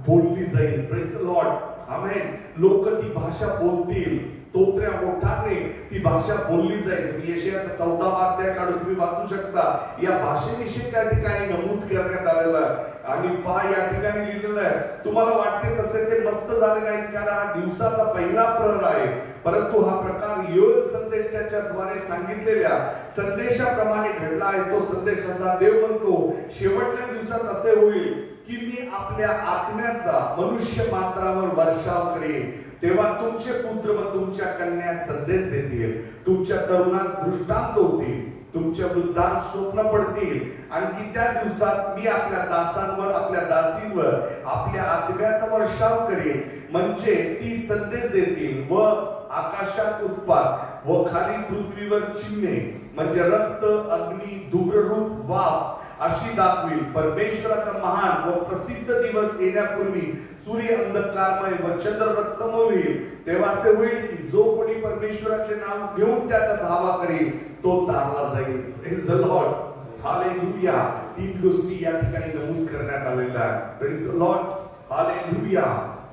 बोलली जाईल. Praise the Lord. आमेन. लोक ती भाषा बोलतील, तोत्र्या ओठाने ती भाषा बोलली जाईल. तुम्ही यशायाचा 14 अध्याय काढून तुम्ही वाचू शकता. या भाषेविषयी त्या ठिकाणी नमूद करण्यात आलेलं आहे. आणि या ठिकाणी लिहिलेलं आहे, तुम्हाला वाटते तसे ते मस्त झाले नाही कारण हा दिवसाचा पहिला प्रहर आहे, परंतु हा प्रकार योएल संदेशाच्या द्वारे सांगितलेल्या संदेशाप्रमाणे घडला आहे. तो संदेश असा, देव म्हणतो शेवटच्या दिवसात असे होईल की मी आपल्या आत्म्याचा मनुष्य मात्रावर वर्षाव करेन. तेव्हा तुमचे पुत्र व तुमच्या कन्या संदेश देतील, तुमच्या तरुणास दृष्टांत होतील, तुमच्या वृद्धास स्वप्न पडतील. आणखी त्या दिवसात मी आपल्या दासांवर आपल्या दासींवर आपल्या आत्म्याचा वर्षाव करेन, म्हणजे ती संदेश देतील व आकाशात उत्पात व खाली पृथ्वीवर चिन्हे म्हणजे रक्त, अग्नी, धूम्ररूप, वाफ अशी दाखवील. परमेश्वराचा महान व प्रसिद्ध दिवस येण्यापूर्वी सूर्य अंधकारमय व चंद्र रक्तमय होईल. तेव्हा असे होईल की जो कोणी परमेश्वराचे नाव घेऊन त्याचा धावा करेल तो तारला जाईल. Praise the Lord. हालेलुया. 3 गोष्टी या ठिकाणी नमूद करण्यात आलेल्या आहेत. Praise the Lord. हालेलुया.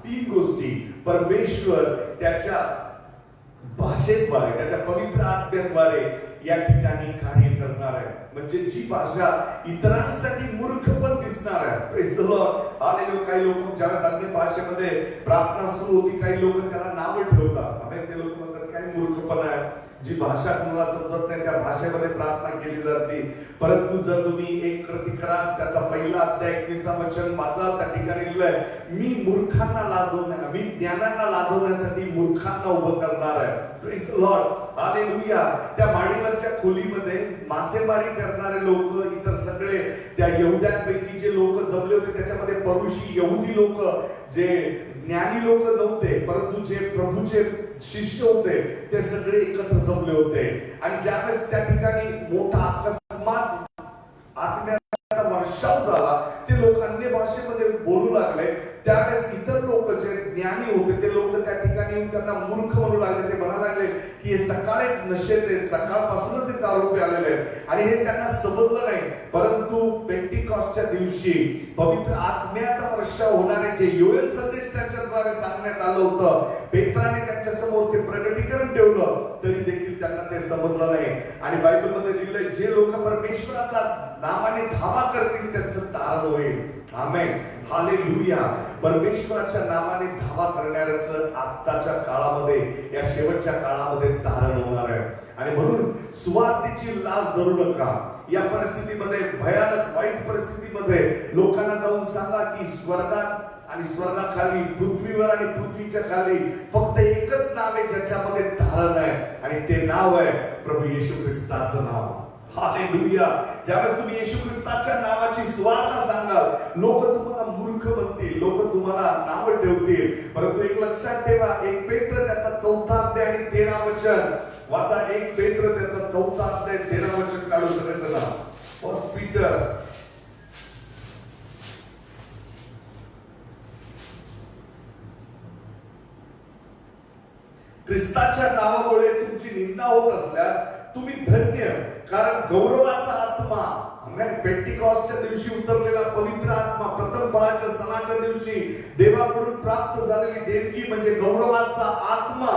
3 गोष्टी परमेश्वर त्याच्या भाषेद्वारे, त्याच्या पवित्र आत्म्याद्वारे या ठिकाणी कार्य करणार आहे. म्हणजे जी भाषा इतरांसाठी मूर्ख पण दिसणार आहे. Praise the Lord. हालेलुया. काही लोक ज्यावेळेस अन्य भाषेमध्ये प्रार्थना सुरू होती, काही लोक त्याला नाव ठेवतात. आम्ही ते लोक म्हणतात काय मूर्खपणा आहे, जी भाषा तुम्हाला समजत नाही त्या भाषेमध्ये प्रार्थना केली जाते. परंतु जर तुम्ही 1 कृतिकास त्याचा पहिला अध्याय 21 वचन वाचाल, त्या ठिकाणी लिहिलंय, मी मूर्खांना लाजवण्या, मी ज्ञानांना लाजवण्यासाठी मूर्खांना उभं करणार आहे. Praise the Lord. हालेलुया. त्या माडीवरच्या खोलीमध्ये मासेमारी करणारे लोक, इतर सगळे त्या यहुद्यांपैकी जे लोक जमले होते त्याच्यामध्ये परुषी यहुदी लोक, जे ज्ञानी लोक नव्हते परंतु जे प्रभूचे शिष्य होते, ते सगळे एकत्र जमले होते. आणि ज्यावेळेस त्या ठिकाणी मोठा अकस्मात आत्म्याचा वर्षाव झाला, ते लोक अन्य भाषेमध्ये बोलू लागले. त्यावेळेस इतर लोक जे ज्ञानी होते ते लोक त्या ठिकाणी येऊन त्यांना मूर्ख म्हणू लागले. ते म्हणायला लागले की हे सकाळीच नशेत आहेत, सकाळपासूनच हे दारू प्यालेले आहेत आणि हे त्यांना समजलं नाही. परंतु पेंटिकॉस्टच्या दिवशी पवित्र आत्म्याचा वर्षाव होणारे जे योएल संदेश त्याच्याद्वारे सांगण्यात आलं होतं, पेत्राने त्यांच्या समोर ते प्रगटीकरण ठेवलं, तरी देखील त्यांना ते समजलं नाही. आणि बायबलमध्ये लिहिलंय, जे लोक परमेश्वराचा नावाने धावा करतील त्यांचं तारण होईल. आमेन. हालेलुया. परमेश्वराच्या नावाने धावा करणाऱ्याचं आत्ताच्या काळामध्ये, या शेवटच्या काळामध्ये तारण होणार आहे. आणि म्हणून सुवार्तेची लाज धरू नका. या परिस्थितीमध्ये, भयानक वाईट परिस्थितीमध्ये लोकांना जाऊन सांगा की स्वर्गात आणि स्वर्गाखाली, पृथ्वीवर आणि पृथ्वीच्या खाली फक्त एकच नाव आहे ज्याच्यामध्ये तारण आहे, आणि ते नाव आहे प्रभू येशू ख्रिस्ताचं नाव. हालेलुया. ज्यावेळेस तुम्ही येशू ख्रिस्ताच्या नावाची सुवार्ता सांगाल, लोक तुम्हाला मूर्ख म्हणतील, लोक तुम्हाला नाव ठेवतील. परंतु एक लक्षात ठेवा, 1 पेत्र त्याचा 4 अध्याय आणि 13 वचन वाचा. 1 पेत्र त्याचा 4 अध्याय 13 वचन काढू सगळेजण. 1 पीटर ख्रिस्ताच्या नावामुळे तुमची निंदा होत असल्यास तुम्ही धन्य, कारण गौरवाचा आत्मा, पेंटिकॉस्टच्या दिवशी उतरलेला पवित्र आत्मा, प्रथम फळाच्या सणाच्या दिवशी देवाकडून प्राप्त झालेली देणगी म्हणजे गौरवाचा आत्मा,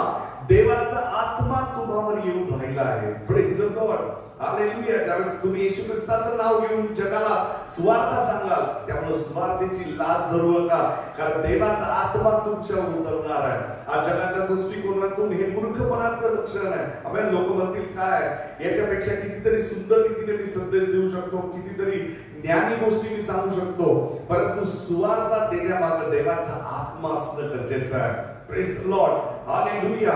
देवाचा आत्मा तुम्हावर येऊन राहिला आहे. Praise the Lord. हालेलुया. ज्यावेळेस तुम्ही येशू ख्रिस्ताचं नाव घेऊन जगाला सुवार्ता सांगाल, त्यामुळे सुवार्तेची लाज धरू नका, कारण देवाचा आत्मा तुमच्यावर उतरणार आहे. आज जगाच्या दृष्टिकोनातून हे मूर्खपणाचं लक्षण आहे. आम्ही लोक म्हणतील काय, याच्यापेक्षा कितीतरी सुंदर रीतीने मी संदेश देऊ शकतो, कितीतरी ज्ञानी गोष्टी मी सांगू शकतो, परंतु सुवार्ता देण्यामागे देवाचा आत्मा असणं गरजेचं आहे. Praise the Lord. Hallelujah.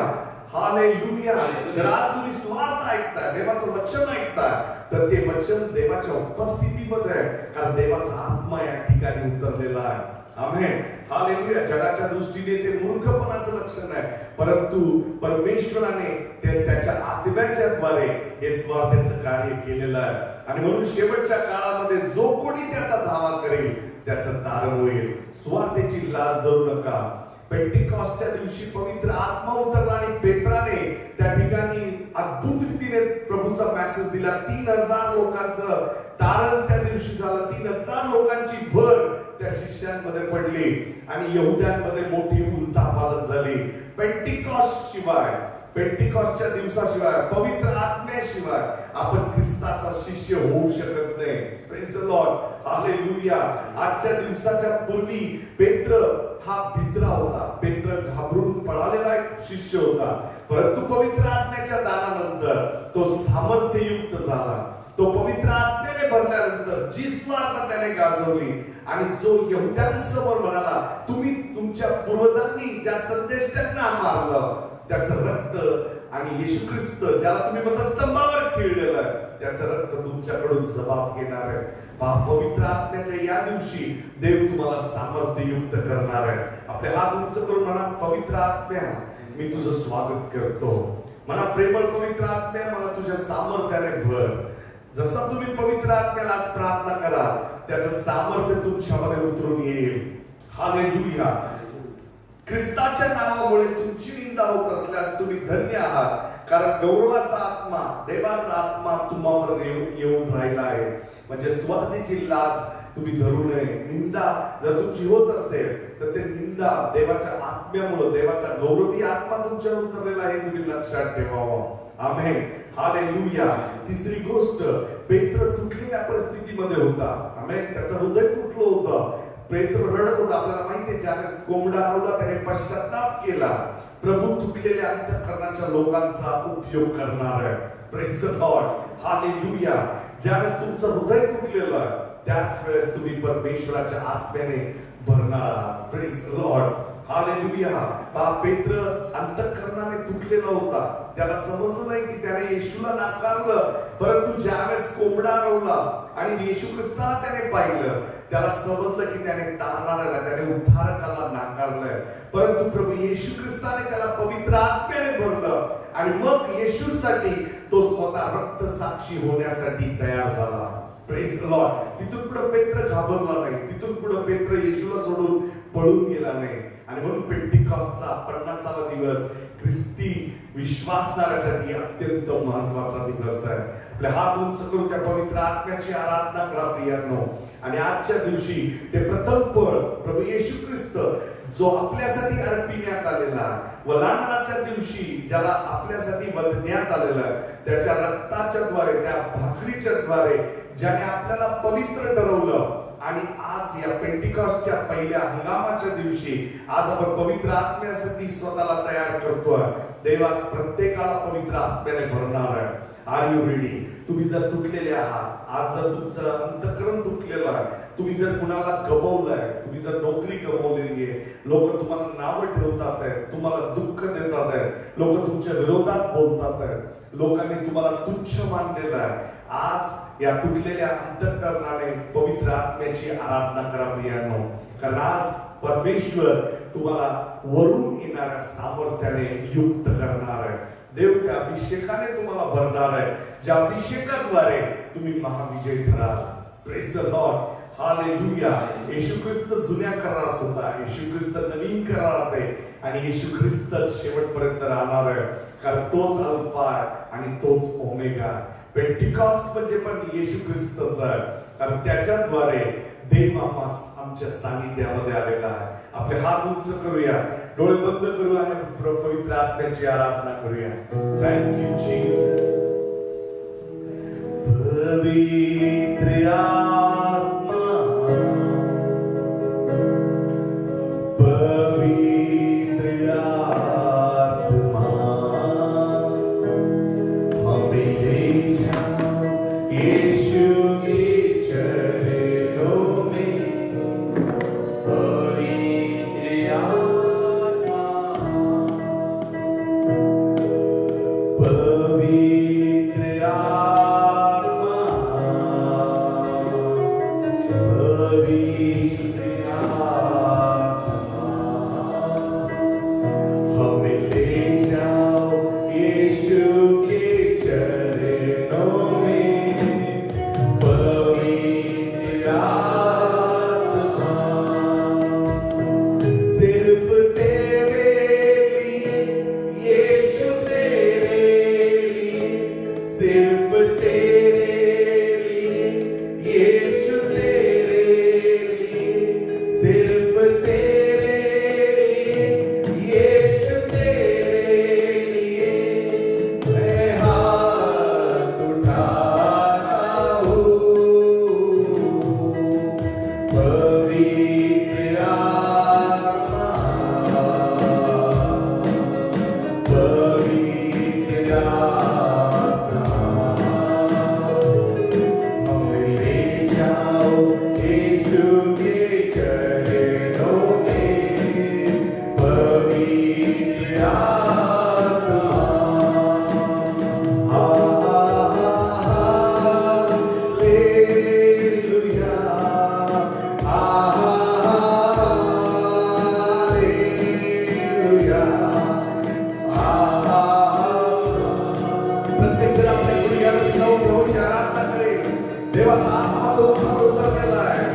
Hallelujah. जर आज तुम्ही सुवार्ता ऐकताय, देवाचं वचन ऐकताय, तर ते वचन देवाच्या उपस्थितीमध्ये आहे, कारण देवाचा आत्मा या ठिकाणी उतरलेला आहे. आमेन. हालेलुया. जगाच्या दृष्टीने ते मूर्खपणाचं लक्षण आहे, परंतु परमेश्वराने ते त्याच्या आत्म्याच्या द्वारे हे स्वार्थाचं कार्य केलेलं आहे. आणि म्हणून शेवटच्या काळामध्ये जो कोणी त्याचा धावा करेल त्याचं तारण होईल. स्वार्थाची लाज धरू नका. पेंटिकॉस्टच्या दिवशी पवित्र आत्मा उतरला आणि पेत्राने त्या ठिकाणी अद्भुत रीतीने प्रभूचा मेसेज दिला. 3000 लोकांचं तारण त्या दिवशी झालं. 3000 लोकांची भर त्या शिष्यांमध्ये पडली आणि यहुद्यांमध्ये मोठी उलथापालथ झाली. पेंटिकॉस्ट शिवाय, पेंटिकॉस्टच्या दिवसाशिवाय, पवित्र आत्म्याशिवाय आपण ख्रिस्ताचा शिष्य होऊ शकत नाही. Praise the Lord, hallelujah. आजच्या दिवसाच्या पूर्वी पेत्र हा भित्रा होता. पेत्र घाबरून पळालेला एक शिष्य होता. परंतु पवित्र आत्म्याच्या दानानंतर तो सामर्थ्ययुक्त झाला. तो पवित्र आत्म्याने भरल्यानंतर जी स्वार्थ त्याने गाजवली आणि जो यहुद्यांसमोर म्हणाला, तुम्ही तुमच्या पूर्वजांनी ज्या संदेष्टांना मारलं त्याचं रक्त आणि येशू ख्रिस्त ज्याला तुम्ही वधस्तंभावर खिळलेलं आहे त्याचं रक्त तुमच्याकडून जबाब घेणार आहे. पवित्र आत्म्याच्या या दिवशी देव तुम्हाला सामर्थ्ययुक्त करणार आहे. आपले हात उंच करून म्हणा, पवित्र आत्म्या मी तुझं स्वागत करतो. म्हणा, प्रेमळ पवित्र आत्म्या मला तुझ्या सामर्थ्याने भर. जसं तुम्ही पवित्र आत्म्याला आज प्रार्थना कराल त्याचं सामर्थ्य तुमच्यामध्ये उतरून येईल. हालेलुया. ख्रिस्ताच्या नावामुळे तुमची निंदा होत असल्यास तुम्ही धन्य आहात, कारण गौरवाचा आत्मा, देवाचा आत्मा तुम्हावर येऊन राहिला आहे. म्हणजे स्वार्थीची लाज तुम्ही धरू नये. निंदा जर तुमची होत असेल तर ते निंदा देवाच्या आत्म्यामुळे, देवाचा गौरवी आत्मा तुमच्यावर उतरलेला आहे, तुम्ही लक्षात ठेवावं. आमेन, हालेलुया. तिसरी गोष्ट, पेत्र तुटलेल्या परिस्थितीमध्ये होता. आमेन, त्याचं हृदय तुटलं होतं. पेत्र रडत होता. आपल्याला माहिती आहे, ज्यावेळेस कोंबडा हरवला त्याने पश्चाताप केला. प्रभू तुटलेल्या अंतःकरणाच्या लोकांचा उपयोग करणार आहे. Praise the Lord, hallelujah. ज्यावेळेस तुमचं हृदय तुटलेलं आहे त्याच वेळेस तुम्ही परमेश्वराच्या आत्म्याने भरणार आहात. Praise the Lord, hallelujah. पेत्र अंतःकरणाने तुटलेला होता. त्याला समजलं नाही की त्याने येशूला नाकारलं. परंतु ज्यावेळेस कोंबडा हरवला आणि येशू ख्रिस्ताला त्याने पाहिलं, त्याला समजलं की त्याने तारणाऱ्याला, त्याने उद्धारकाला नाकारलंय. परंतु प्रभू येशू ख्रिस्ताने त्याला पवित्र आत्म्याने भरलं आणि मग येशूसाठी तो स्वतः रक्त साक्षी होण्यासाठी तयार झाला. Praise the Lord. तिथून पुढे पेत्र घाबरला नाही. तिथून पुढे पेत्र येशूला सोडून पळून गेला नाही. आणि म्हणून पेंटिकॉस्टचा 50वा दिवस ख्रिस्ती विश्वासणाऱ्यासाठी अत्यंत महत्वाचा दिवस आहे. आपले हात उंच करून त्या पवित्र आत्म्याची आराधना करा प्रियांनो. आणि आजच्या दिवशी ते प्रथम फळ प्रभू येशू ख्रिस्त जो आपल्यासाठी अर्पिण्यात आलेला व लहानाच्या दिवशी ज्याला आपल्यासाठी वधण्यात आलेला त्याच्या रक्ताच्या द्वारे, त्या भाकरीच्या द्वारे ज्याने आपल्याला पवित्र ठरवलं. आणि आज या पेंटिकॉस्टच्या पहिल्या हंगामाच्या दिवशी आज आपण पवित्र आत्म्यासाठी स्वतःला तयार करतोय. देवाच प्रत्येकाला पवित्र आत्म्याने भरणार आहे. Are you ready? तुम्ही जर तुटलेले आहात, आज जर तुमचं अंतःकरण तुटलेलं आहे, तुम्ही जर कुणाला गमावलंय, तुम्ही जर नोकरी गमावलेली आहे, लोक तुम्हाला नावं ठेवतात आहेत, तुम्हाला दुःख देतात आहेत, लोक तुमच्या विरोधात बोलतात आहेत, लोकांनी तुम्हाला तुच्छ मानलेलं आहे, आज या तुटलेल्या अंतःकरणाने पवित्र आत्म्याची आराधना करा प्रियांनो. कारण आज परमेश्वर तुम्हाला वरून येणाऱ्या सामर्थ्याने युक्त करणार आहे. देव त्या अभिषेकाने तुम्हाला भरणार आहे, ज्या अभिषेकाद्वारे तुम्ही महाविजय ठराल. Praise the Lord, hallelujah. Yeshu Khrist जुन्या करारात होता, येशू ख्रिस्त नवीन करारात आहे आणि येशू ख्रिस्तच शेवटपर्यंत राहणार आहे. कारण तोच अल्फा आणि तोच ओमेगा. पेंटिकॉस्ट म्हणजे पण येशू ख्रिस्तच आहे, कारण त्याच्याद्वारे देव आमच्या सानिध्यामध्ये आलेला आहे. आपले हात उंच करूया, डोळे बंद करूया आणि पवित्र आत्म्याची आराधना करूया. Thank you Jesus. पवित्र आत्मा, पवित्र आत्मा, हमें ले जाओ यीशु के चरणों में. पवित्र आत्मा, पवित्र आत्मा, पवित्र आत्मा, हमें ले जाओ यीशु के चरणों में. पवित्र आत्मा, सिर्फ तेरे आलेला आहे.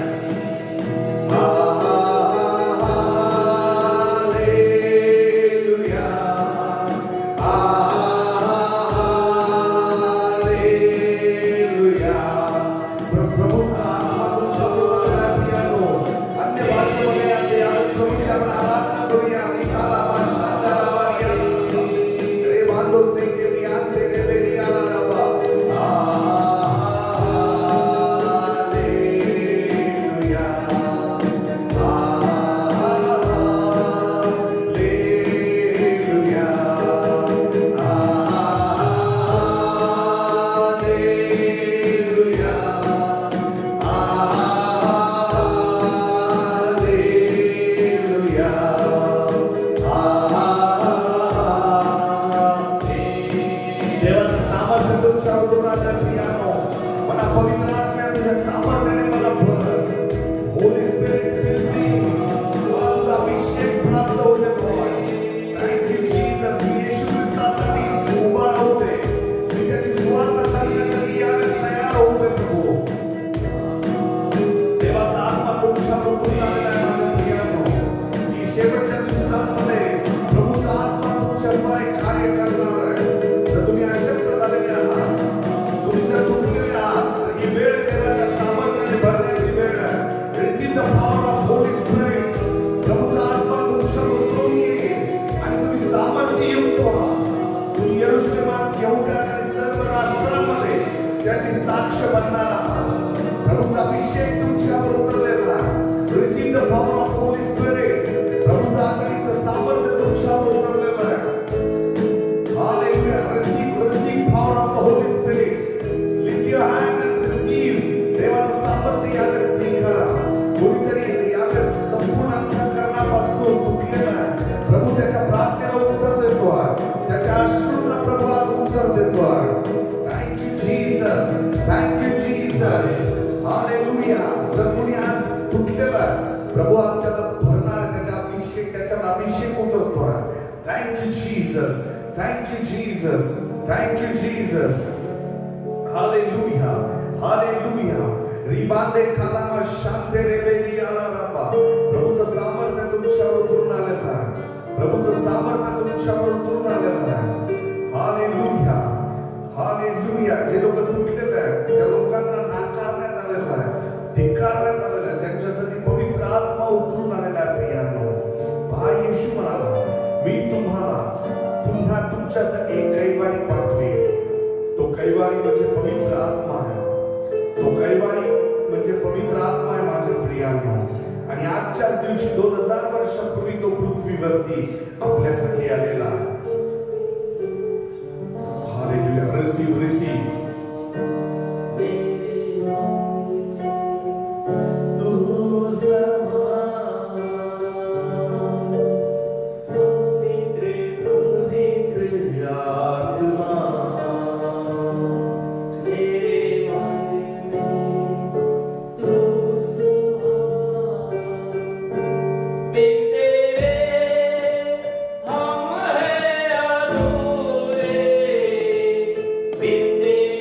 Binde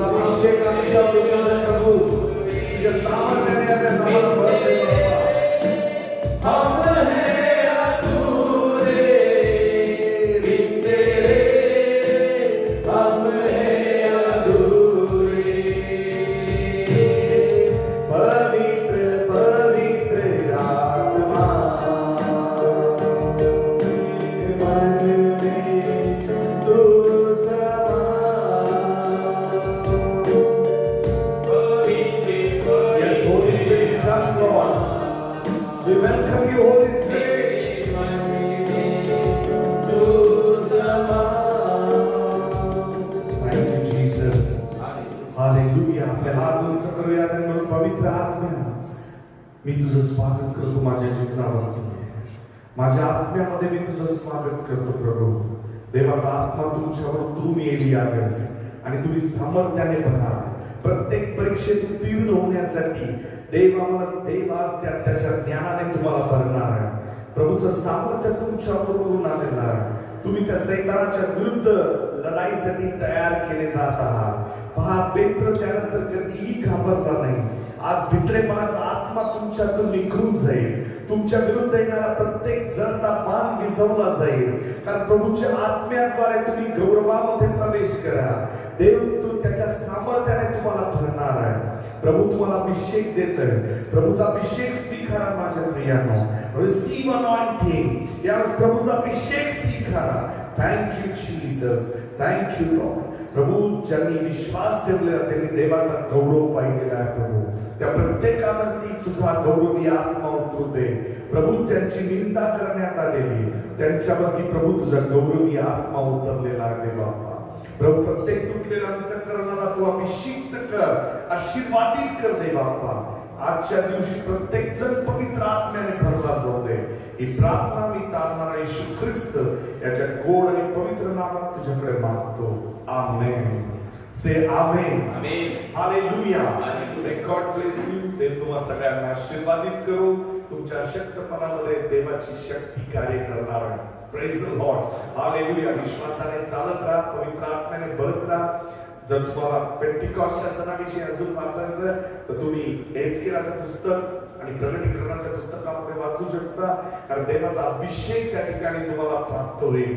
तुझा अभिषेक आमच्यावर येऊ दे प्रभू, तुझ्या सामर्थ्याने आम्ही आम्हाला भर दे बाबा. हम हैं अधूरे बिन तेरे, हम हैं अधूरे. पवित्र पवित्र आत्मा मन में तू समा. Yes, Holy Spirit, come, Lord. We welcome you, Holy Spirit. तू समा. Thank you, Jesus. Hallelujah. आपले हात उंच करूया आणि म्हणून पवित्र आत्म्या, मी तुझं स्वागत करतो माझ्या जीवनावरती. माझ्या आत्म्यामध्ये मी तुझं स्वागत करतो प्रभू. देवाचा आत्मा तुमच्यावर उतरून येईल यावेळेस आणि तुम्ही सामर्थ्याने भरा. प्रत्येक परीक्षेत उत्तीर्ण होण्यासाठी देव आज त्याच्या ज्ञानाने तुम्हाला भरणार आहे. प्रभूचं सामर्थ्य तुमच्यावर उतरून आलेलं आहे. तुम्ही त्या सैतानाच्या विरुद्ध लढाईसाठी तयार केले जात आहात. पहा, पेत्र त्यानंतर कधीही घाबरला नाही. आज भित्रेपणाचा आत्मा तुमच्यातून निघून जाईल. तुमच्या विरुद्ध येणारा प्रत्येक जळता बाण विझवला जाईल. कारण प्रभूच्या आत्म्याद्वारे तुम्ही गौरवामध्ये प्रवेश करा. देव त्याच्या सामर्थ्याने तुम्हाला भरणार आहे. प्रभू तुम्हाला अभिषेक देत आहे. प्रभूचा अभिषेक स्वीकारा माझ्या प्रियानो. Receive anointing. यावेळेस प्रभूचा अभिषेक स्वीकारा. Thank you Jesus. Thank you Lord. प्रभू ज्यांनी विश्वास ठेवलेला त्यांनी देवाचा गौरव पाहिलेला आहे. प्रभू त्या प्रत्येकावरती तुझा गौरवी आत्मा उतरू दे. प्रभू ज्यांची निंदा करण्यात आलेली त्यांच्यावरती प्रभू तुझा गौरवी आत्मा उतरलेला आहे बाबा. प्रभू प्रत्येक तुटलेला अंतःकरणाला तू अभिषिक्त कर, आशीर्वादित कर दे बाप्पा. आजच्या दिवशी प्रत्येक जण पवित्र आत्म्याने भरला जाऊ दे. ही प्रार्थना मी तारणारा येशू ख्रिस्त याच्या गोड आणि पवित्र नामात तुझ्याकडे मागतो. Amen. Say amen. Amen. Hallelujah. May God bless you. देव तुम्हा सगळ्यांना आशीर्वादित करो. तुमच्या शक्तपणामध्ये देवाची शक्ती कार्य करणार आहे. Praise the Lord. हालेलुया. विश्वासाने चालत राहा, पवित्र आत्म्याने भरत राहा. जर तुम्हाला पेंटिकॉस्टच्या सणाविषयी अजून वाचायचं तर तुम्ही एहेजकेलाचं पुस्तक आणि प्रकटीकरणाच्या पुस्तकामध्ये वाचू शकता. कारण देवाचा अभिषेक त्या ठिकाणी तुम्हाला प्राप्त होईल.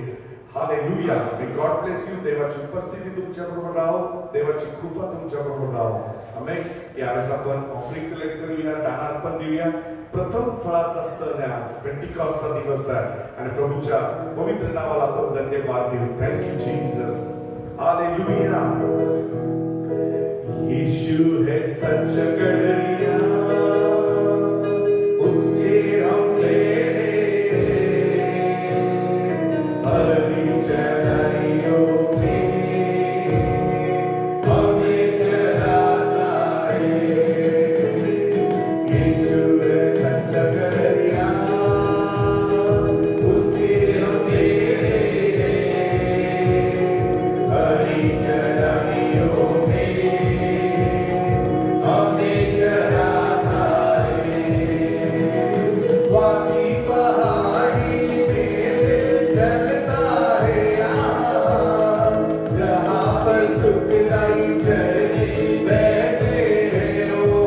Hallelujah. May God bless you. देवाची उपस्थिती तुमच्या बरोबर राहो. देवाची कृपा तुमच्या बरोबर राहो. आमेन. यावेळेस आपण ऑफरिंग कलेक्ट करूया, दान अर्पण देऊया. प्रथम फळाचा सण आहे आज. पेंटिकॉस्टचा दिवस आहे आणि प्रभूच्या पवित्र नावाला आपण धन्यवाद देऊ. Thank you Jesus. हालेलुया. यीशु है सच्चा गड़रिया, उसके हम लेने हरी चढ़ाइयों में हमें चढ़ाता है. यीशु है सच्चा गड़रिया, उसके हम लेने हरी चढ़ाइयों में हमें चढ़ाता है. वादी पहाड़ी में चलता है यहाँ, जहाँ पर सुखदाई चरनी बैठे हैं. ओ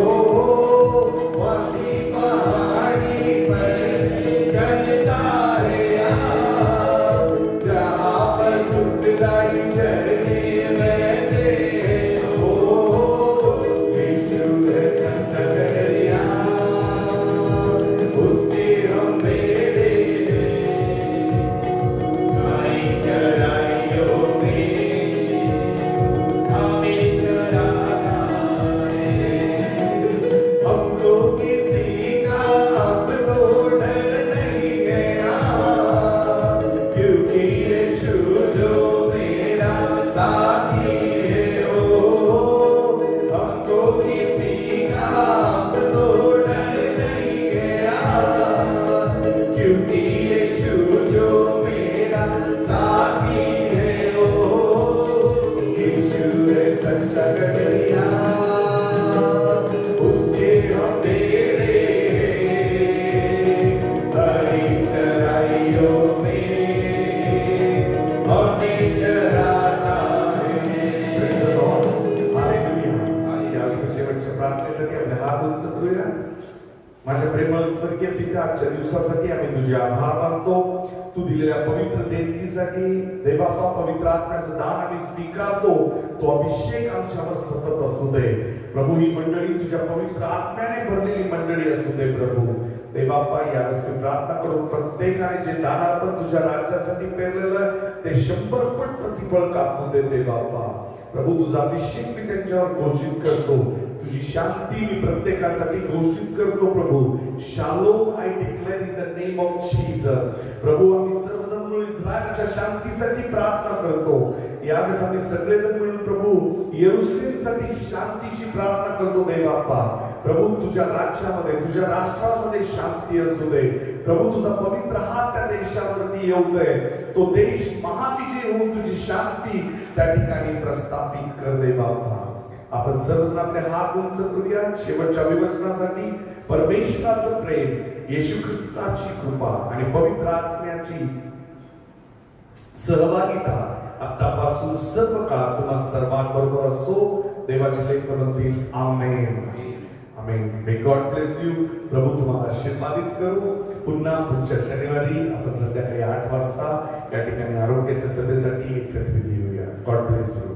वादी पहाड़ी पर चलता है यहाँ, जहाँ पर सुखदाई चरनी बैठे हैं. ओ यीशु है सच्चा गड़रिया, उसके हम बेड़े हरी चढ़ाइयों में हमें चढ़ाता है. हमको किसी का अब तो डर नहीं गया, क्योंकि यीशु जो मेरा साथी है. ओ हमको किसी का अब तो डर नहीं गया, क्योंकि यीशु जो मेरा साथी है. ओ यीशु है सच्चा गड़रिया, उसके हम बेड़े हरी चढ़ाइयों में हमें चढ़ाता है. Praise the Lord. उंच करूया. माझ्या प्रेमळ स्वर्गीय पिता, आजच्या दिवसासाठी आम्ही तुझे आभार मानतो. तू दिलेल्या पवित्र देणगीसाठी देवाचा पवित्र आत्म्याचं दान आम्ही स्वीकारतो. तो अभिषेक आमच्यावर सतत असू दे प्रभू. ही मंडळी तुझ्या पवित्र आत्म्याने भरलेली मंडळी असू दे प्रभू. देवाप्पा, यावेळेस मी प्रार्थना करून प्रत्येकाने जे दान आपण तुझ्या राज्यासाठी पेरलेलं ते 100 पट प्रतिफळ कापू दे देवाप्पा. प्रभू, तुझा अभिषेक मी त्यांच्यावर घोषित करतो. तुझी शांती मी प्रत्येकासाठी घोषित करतो प्रभू. Shalom I declare in the name of Jesus. प्रभू, आम्ही सर्वजण मिळून इस्रायलच्या शांतीसाठी प्रार्थना करतो. यावेळेस आम्ही सगळेजण मिळून प्रभू यरूशलेमसाठी शांतीची प्रार्थना करतो देवाप्पा. प्रभू, तुझ्या राज्यामध्ये तुझ्या राष्ट्रामध्ये शांती असू दे प्रभू. तुझा पवित्र हात त्या देशावरती येऊ दे. तो देश महाविजय होऊन तुझी शांती त्या ठिकाणी प्रस्थापित कर देवाप्पा. आपण सर्वजण आपले हात उंच करूया. शेवटच्या विवचनासाठी परमेश्वराचं प्रेम, येशू ख्रिस्ताची कृपा आणि पवित्र आत्म्याची सहभागिता आतापासून सर्व काळ तुम्हा सर्वांबरोबर असो. देवाचे लेख म्हणतील amen. Amen. May God bless you. प्रभू तुम्हाला आशीर्वादित करू. पुन्हा पुढच्या शनिवारी आपण संध्याकाळी 8 वाजता या ठिकाणी आरोग्याच्या सभेसाठी एकत्रित येऊया. God bless you.